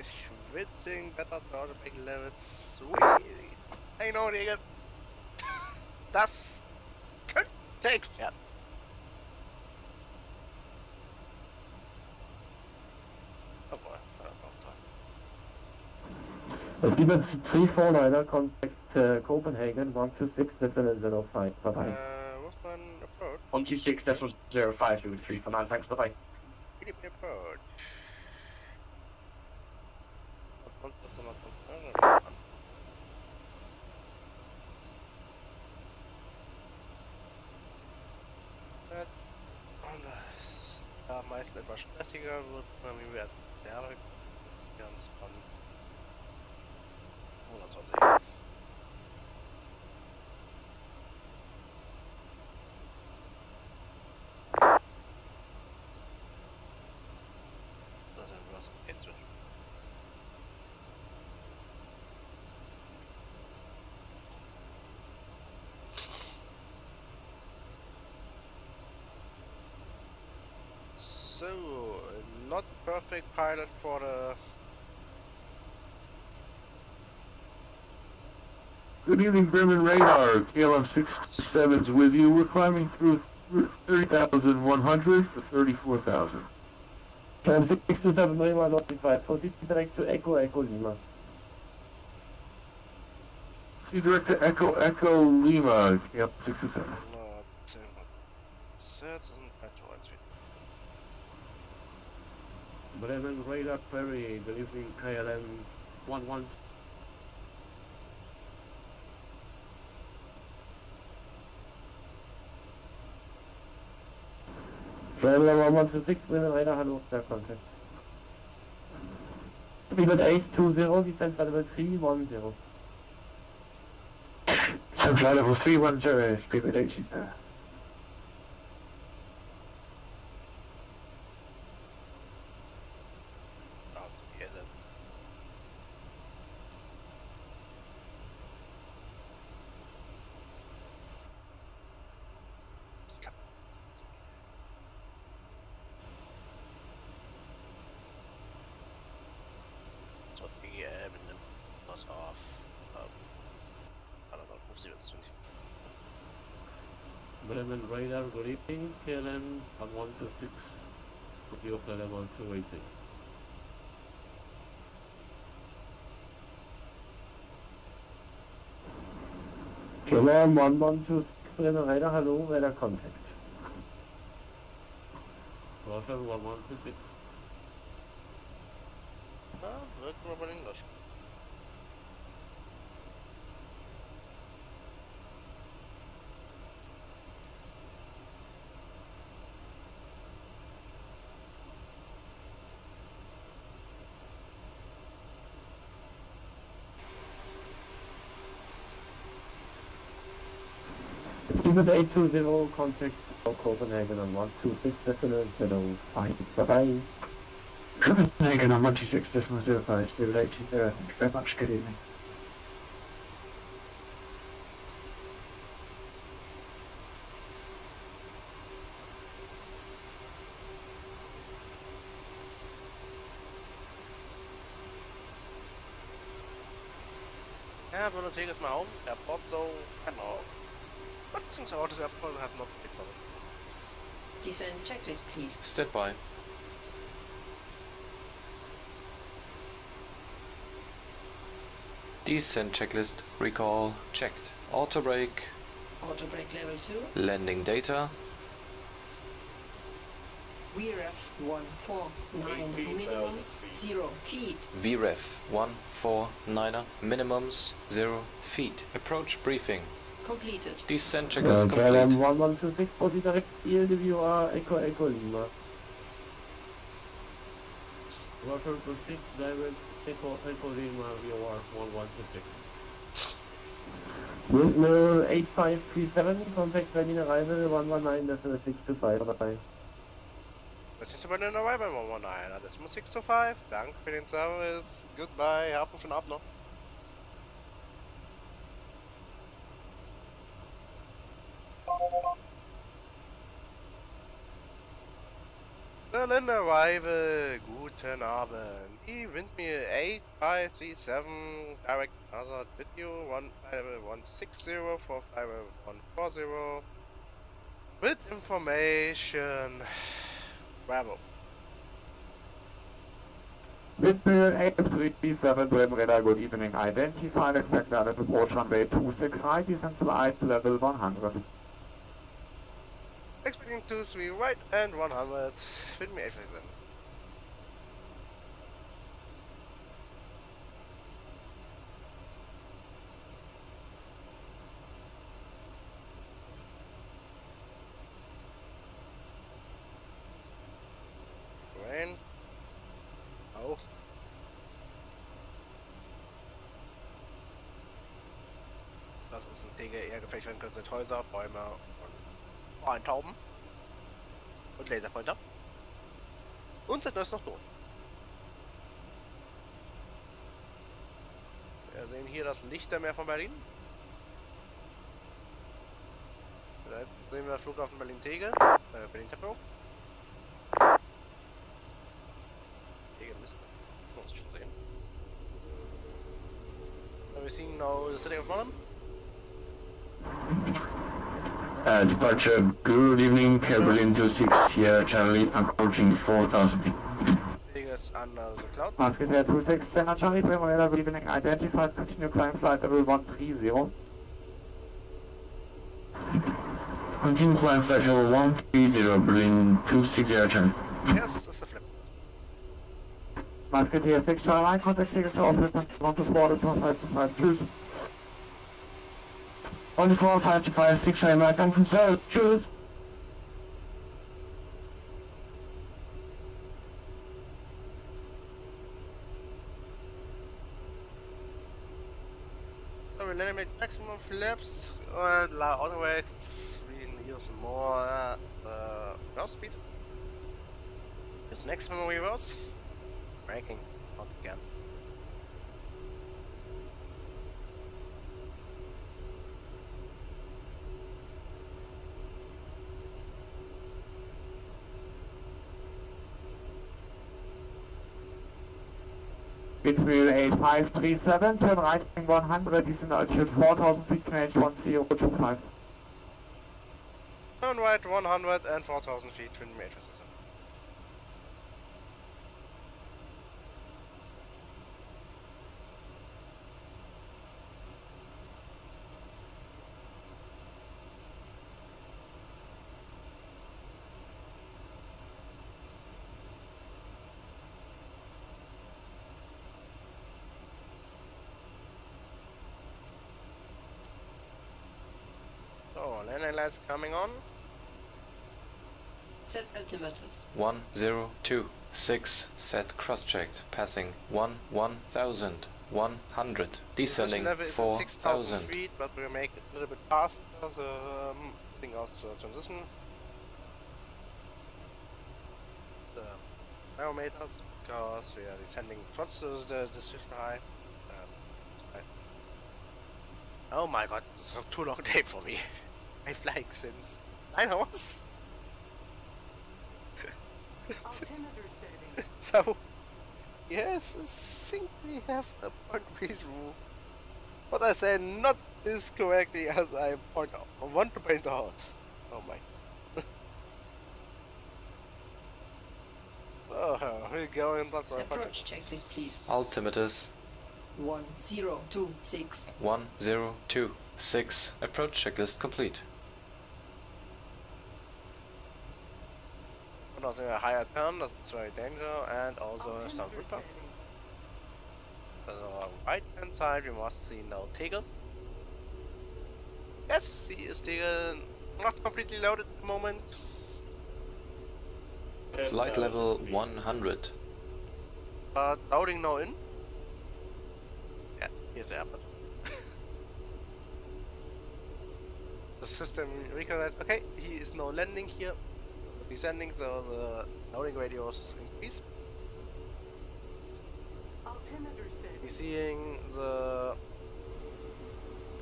switching better Autobreak Level 3. Hey, no, Tegel. Das könnte eng werden. Obwohl, Even P3Dv4.1 contact Copenhagen 126.005. Bye-bye. what's my approach? 126.005 to 349. Thanks. Bye-bye. Really be approach. Da meist etwas stressiger wird, wie wir Jahre ganz spannend. 120. Was jetzt wird. So, not perfect pilot for the... Good evening, Berman Radar. KLM-67 is with you. We're climbing through 30,100 for 34,000. KLM 67 Lima notified. Proceed direct to Echo Lima. See direct to Echo Lima, KLM-67. Bremen radar query, delivering KLM 11. Bremen 116, Bremen radar, hello, their contact. Speed 820, descent level 310. Central level 310, speed 820. Bremen radar, good evening, KLM 126, copy of level 280. KLM 112, Bremen radar, hello, radar contact. Roger 126. Wird nur bei Englisch. Even 820 contact Copenhagen on 126.005. Bye-bye. Copenhagen on 126.005, speed 820. Thank you very much. Good evening. Ja, würde Tegel mal um. Der Bot so, genau. But since our orders airport have not picked up. Descent checklist, please. Stand by. Descent checklist. Recall checked. Auto brake. Auto brake level 2. Landing data. VREF 149 minimums 0 feet. VREF 149er minimums 0 feet. Approach briefing. Completed. Descent checklist complete. KLM 1126, proceed direct EDDL-EDDT, Echo Lima. Water to 6, direct Echo Lima, VOR 1126. Windmill 8537, contact Berlin arrival 119.625, bye-bye. Das ist über den Arrival 119, das muss 625. Danke für den Service. Goodbye, Hafen schon ab noch. Berlin Arrival, gut Guten Abend. Die Windmill 8537 direct hazard video 160 for flight 140 with information. Bravo. Windmill 8337 Bremen Radar, good evening. Identified expect that approach runway 26 right, descent flight level 100. Expecting 23 right and 100. Windmill 837. Rain. Oh. Das ist ein Tegel, eher gefällt werden können, sind Häuser, Bäume und Eintauben. Und Laserpointer. Und sind das noch tot. Wir sehen hier das Lichtermeer von Berlin. Da sehen wir Flughafen Berlin-Tegel. Berlin-Tempelhof. Tegel muss ich schon sehen. We're seeing now the city of Monum. Departure, good evening, Berlin 26 here, Charlie, approaching 4,000 feet. Vegas under the clouds. Market 26, Charlie, Bremen Radar, good evening. Identified, continue climb flight level 130. Continue flying flight level 130, Berlin 260, Charlie. Yes, it's a flip. Market 6, Charlie, contact Tegel to office, 1 to 4, 5 to 5, choose. 1 to 4, 5 to 5, 6, Charlie, Mike, I'm from South, choose. So we're letting make maximum flips and allow auto rates. We need some more reverse speed. This maximum reverse. Braking, not again. Windmill 8537, turn right 100, descend altitude 4000 feet, QNH 1025. Turn right 100 and 4000 feet, wind matrices. So, landing lights coming on. Set altimeters. 1026. Set cross-checked. Passing 1,100. Descending level is at 6,000 4,000. feet, but we'll make it a little bit faster, so setting out the transition. The barometers, because we are descending towards the decision high. Oh my god, it's a too long day for me. I'm flying since 9 hours. So, yes, I think we have a point through. But I say not as correctly as I want to point out. Oh my. So, we're going, that's our Approach checklist, please. Altimeters 1026. 1026. Approach checklist complete. And also a higher turn, that's very dangerous, and also some ripper. On our right hand side we must see now Tegel. Yes, he is Tegel, not completely loaded at the moment. Flight level 100. But loading now in. Yeah, here's the airport. The system recognized, okay, he is now landing here. Descending, so the loading radius increase. We're seeing the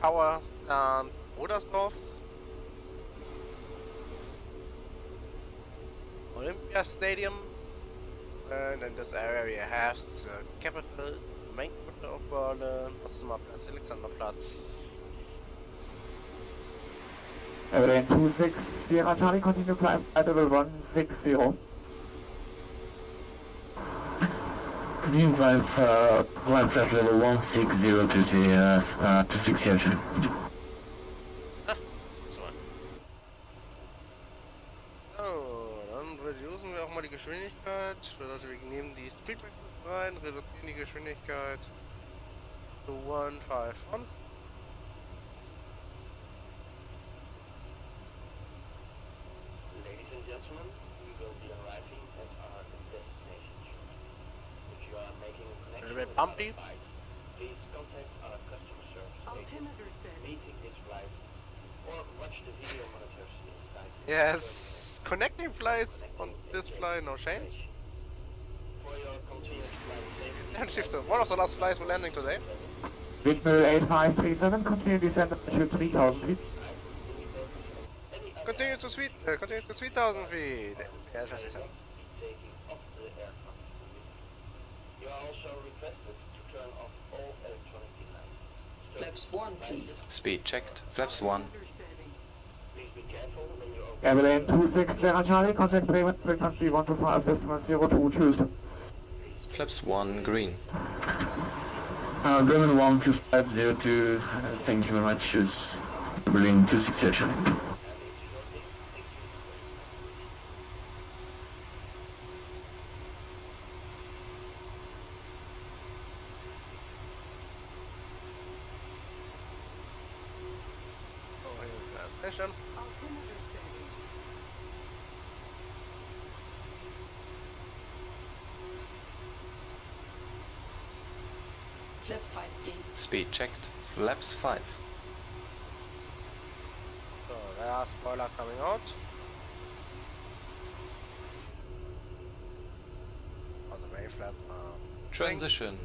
power plant Odersdorf, Olympia Stadium, And in this area we have the capital, main capital of Berlin, Potsdamer Platz, Alexanderplatz. Evident 26, Sierra Charlie, continue climb at level 160. Continue climb flight level 160 to the 260. Dann reduzieren wir auch mal die Geschwindigkeit. Das bedeutet, wir nehmen die Speedback rein, reduzieren die Geschwindigkeit to 151. Ladies and gentlemen, we will be arriving at our destination shortly. If you are making a connection with our flight, please contact our customer service agent, meeting this flight, or watch the video monitors inside. Yes, connecting flights on this flight, no chance. For your continuous flight safety, And shifter, one of the last flights we're landing today. Windmill 8537, continue descent to 3000 feet. Continue to 3000 feet. Yeah, just a second. taking off the aircraft. You are also requested to turn off all electronic devices. Flaps 1, please. Speed checked. Flaps 1. Please be careful when you open. Evelyn 26, Sierra Charlie, contact payment frequency 125, decimal 02, Tuesday. Flaps 1 green. German 12502, thank you very much, is Berlin 260. Attention. Flaps 5, please. Speed checked. Flaps 5. So, there's spoiler coming out. On the main flap. Transition.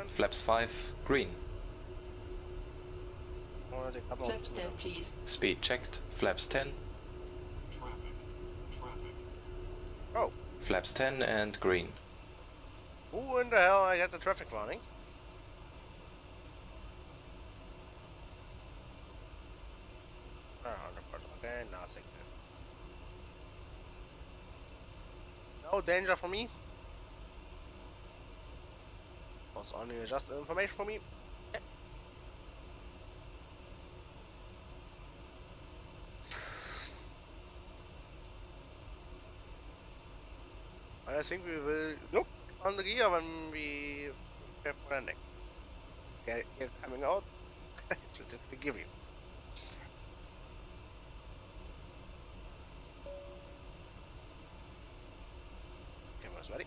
Flaps 5 green. Flaps 10, please. Speed checked. Flaps 10. Oh. Flaps 10 and green. Who in the hell I got the traffic warning? Okay, nothing. No danger for me. Was only just information for me. Okay. I think we will look on the gear when we have landing. Okay, here coming out. It's what we give you. Camera's ready.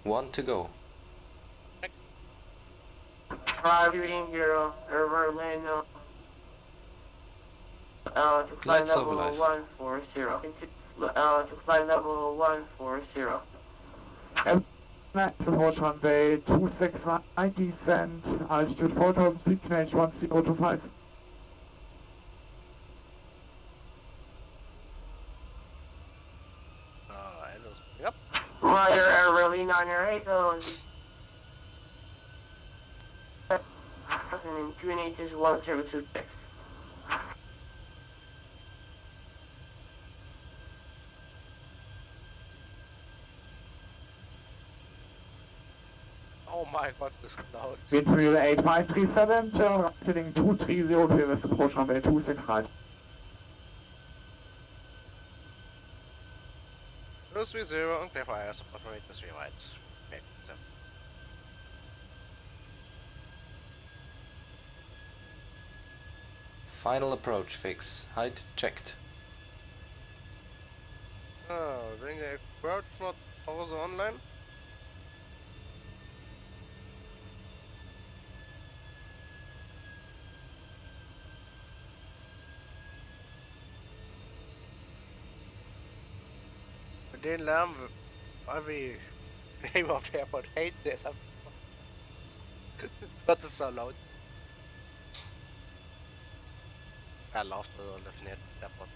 One to go. Reading your Berlin to flight Lights level over life. 140. To flight level 140. Support runway 269, descent, altitude 4000 feet, change 1025. Angel's picking up. Ryder Berlin on your 8 goes. And QNH is 1026. Oh my god, this clouds. Windmill 8537, turn right heading 230 to support runway 269. 230 and clear for air support rate 3 right. Okay, so. Final approach fix. Height checked. Oh, doing the approach not also online? Den larm, weil wir name of the airport hate this. But it's so loud. I love to live near the airport.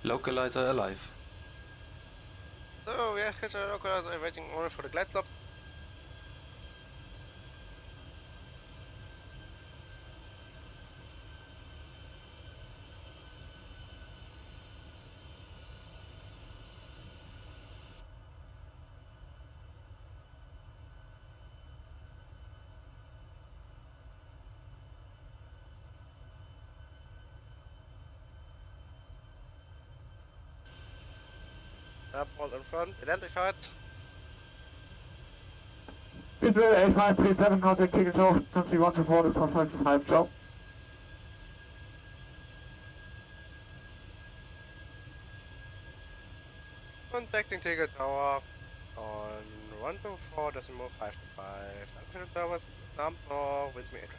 Localizer alive. So, yeah, here's a localizer waiting only for the glide stop. Airport in front, identified. Israel 8537, contact Tegel Tower, 2124 is 125 job. Contacting Tegel Tower on 124.525. Dankeschön, Towers. Abend noch, wind me 837.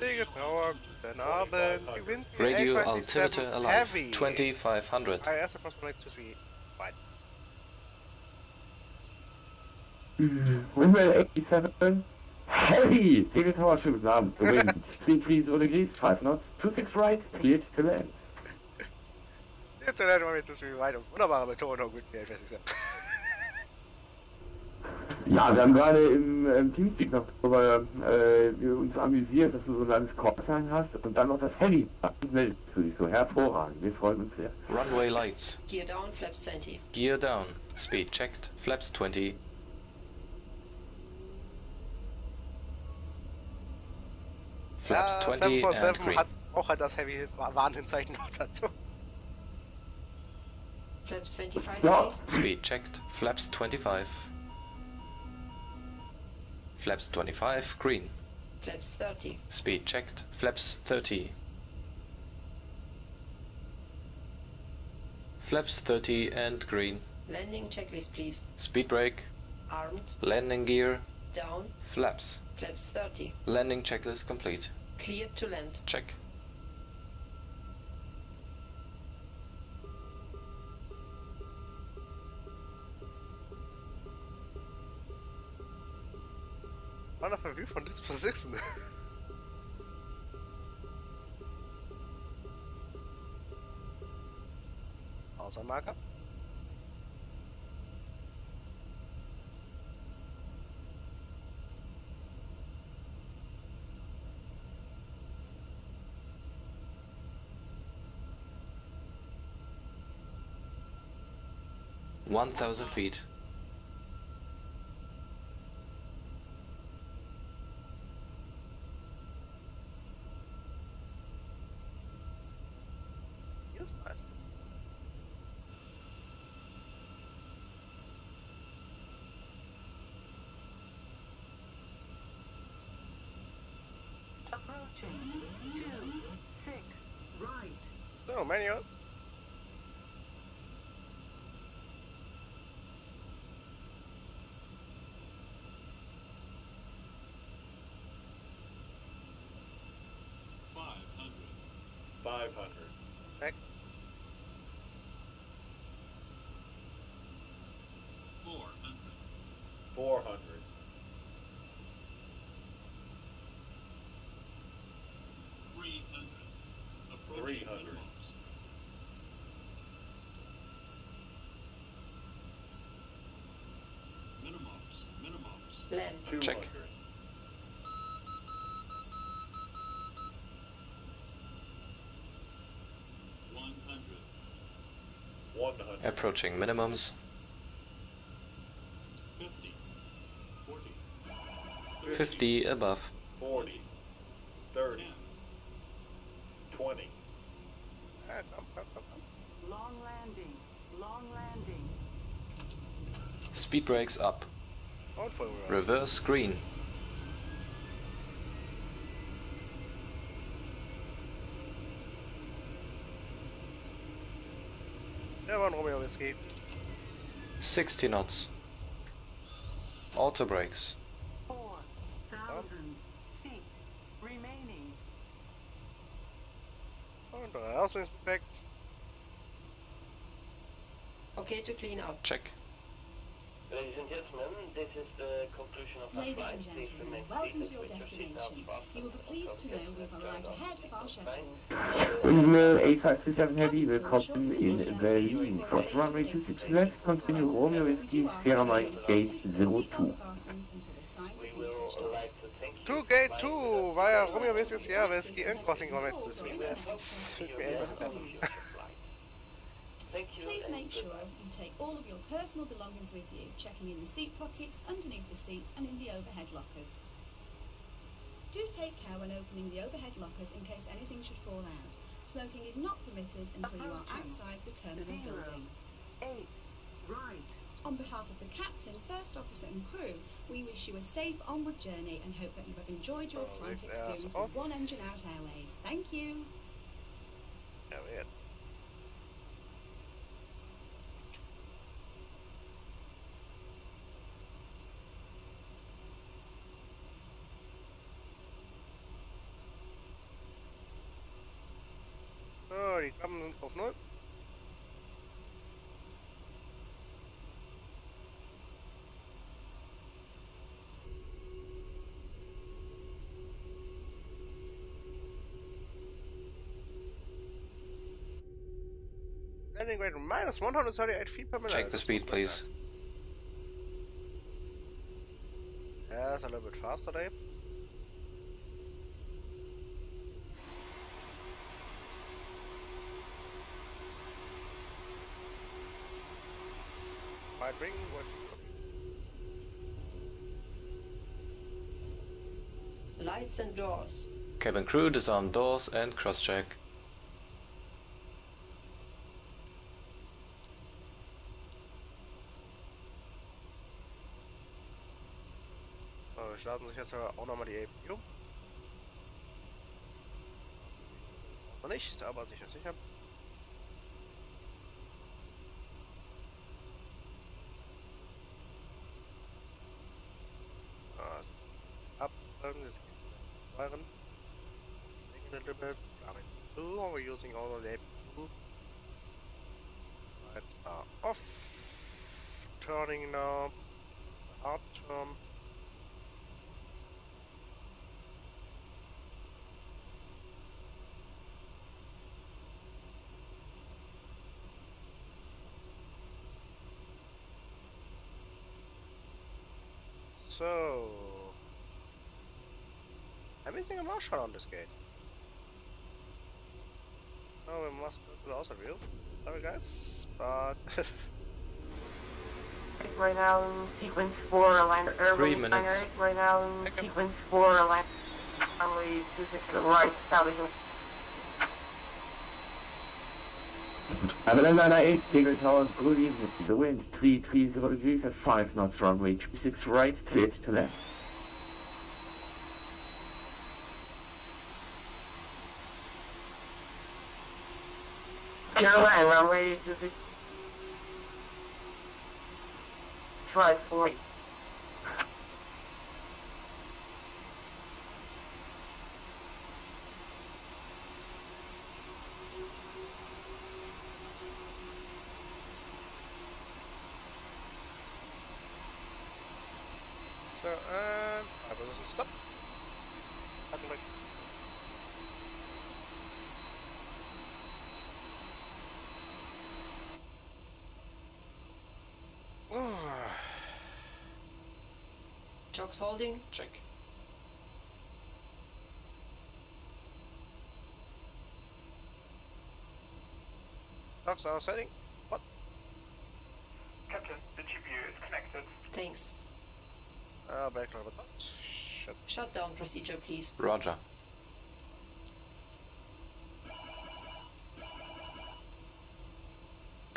Tegel Tower, guten Abend. Die Wind Radio 8567 altimeter alive. heavy. 2500. IS approximately 23 wide. Windmill 87, heavy! Tegel Tower, schönen guten Abend. The wind, 33 degrees, 5 knots, 26 right, cleared to land. Jetzt lernen wir mit 23 wide. Wunderbare Betonung mit mir, ich weiß nicht. Ja, wir haben gerade im Teamspeak noch darüber uns amüsiert, dass du so ein kleines Callsign hast und dann noch das Heavy. Das meldest du dich so hervorragend. Wir freuen uns sehr. Runway lights. Gear down, flaps 20. Gear down. Speed checked. Flaps 20. Flaps Ja, 20 and 747 green. hat auch halt das Heavy Warnhinzeichen noch dazu. Flaps 25, Ja. please. Speed checked. Flaps 25. Flaps 25. Green. Flaps 30. Speed checked. Flaps 30. Flaps 30 and green. Landing checklist, please. Speed brake. Armed. Landing gear. Down. Flaps. Flaps 30. Landing checklist complete. Cleared to land. Check. War noch ein View von this position. Außenmarker. $1,000 feet. Yes, nice. Approaching. 2, 6, right. So, manual. Check. 400. 300. Land. 200. Check. Approaching minimums. 50 above. 40. 30. 20. Come. Long landing. Long landing. Speed brakes up. Und voll Reverse green. Der war ein Romeo Whisky. 60 knots. Auto brakes. 4,000 feet remaining. Und Ausgangsinspekt. Okay to clean up. Check. Ladies and gentlemen, this is the conclusion of our Ladies flight. and Please gentlemen, remain welcome to seated your with your destination. seatbelts fastened You will be pleased to know we've arrived ahead of our schedule. A527 Heavy, willkommen in Berlin. Cross runway 26 left, continue Romeo Whiskey, Sierra Mike, gate 02. We will like to thank you. To gate 2 via Romeo Whisky Sierra Whisky and crossing runway 23 left. Please make sure you take all of your personal belongings with you, checking in the seat pockets, underneath the seats and in the overhead lockers. Do take care when opening the overhead lockers in case anything should fall out. Smoking is not permitted until you are outside the terminal building. 8 right. On behalf of the captain, first officer and crew, we wish you a safe onward journey and hope that you have enjoyed your flight experience with One Engine Out Airways. Thank you. Ja, wer? So, die Klappen sind auf 0. Landing rate minus 138 feet per minute. Check the speed, please. Yeah, it's a little bit faster there. Might ring. What? Lights and doors. Cabin crew, disarm doors and cross-check. So, wir starten sich jetzt auch nochmal die APU. Noch nicht, aber sicher, sicher. This siren. Making a little bit. We're using all of the APU. Lights are off. Turning now. Hard turn. So. I'm missing a marshal on this gate. Oh, we must go to the outside view. Sorry guys, but... Right now, sequence 4, align 3 minutes. Right now, sequence 4, align runway 26 to the right, southeast. Avalanche 98, Tegel Tower, good evening. The wind 330 degrees at 5 knots, runway 26 right, cleared to left. Caroline, runway 26 right, 40. So, and... I will stop. Nothing like... Chocks holding. Check. Chocks are setting. What? Captain, the GPU is connected. Thanks. Backload button. Shut. Shutdown procedure, please. Roger.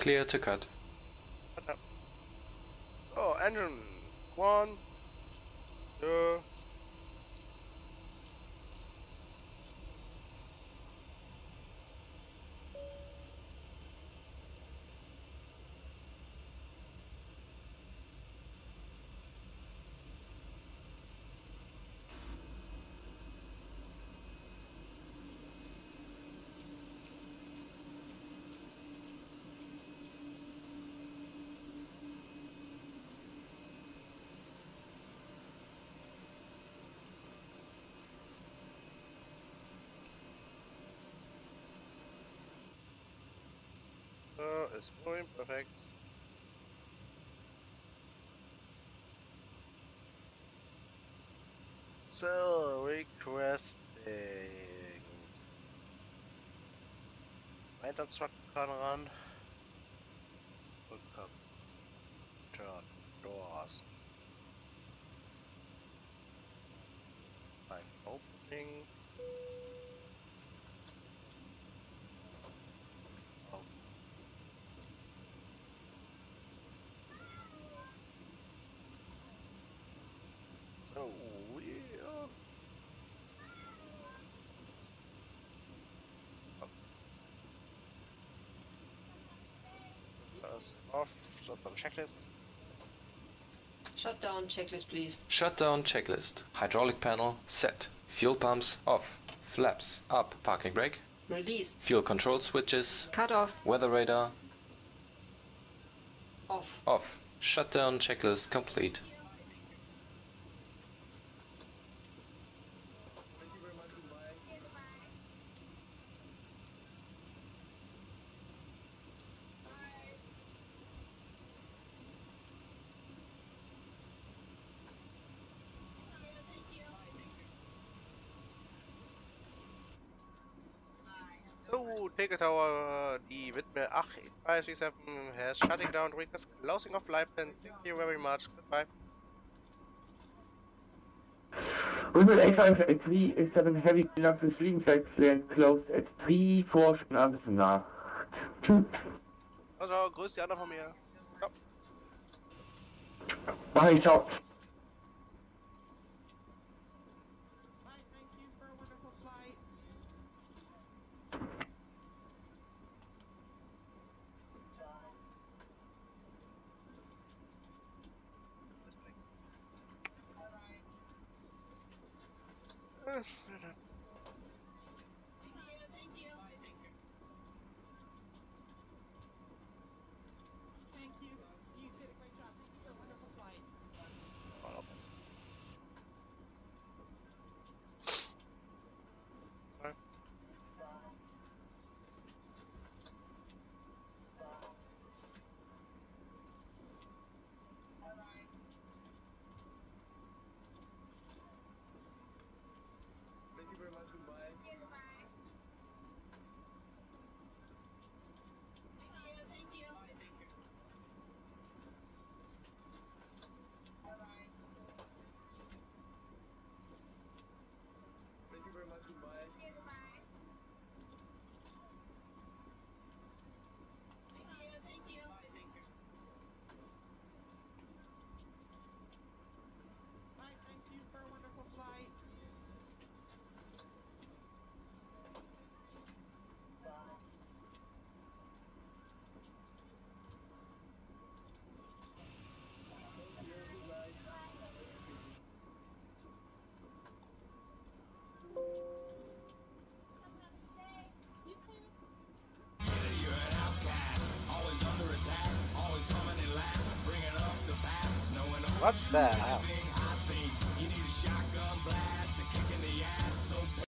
Clear to cut. So, engine 1, 2. It's going perfect. So requesting Einsatzwagen ran. Turn doors. 5 opening. Oh yeah. That's off. Shutdown checklist. Shutdown checklist, please. Shutdown checklist. Hydraulic panel set. Fuel pumps off. Flaps up. Parking brake. Released. Fuel control switches. Cut off. Weather radar. Off. Off. Shutdown checklist complete. So, Tegel Tower, die Witwe 8537 has shutting down, request closing of light plan. Thank you very much. Goodbye. Witwe 8537 Heavy Deluxe Fliegenfeldplan closed at 3 vor Nacht. Also, grüß die anderen von mir. Ciao. Bye, ciao. What the hell?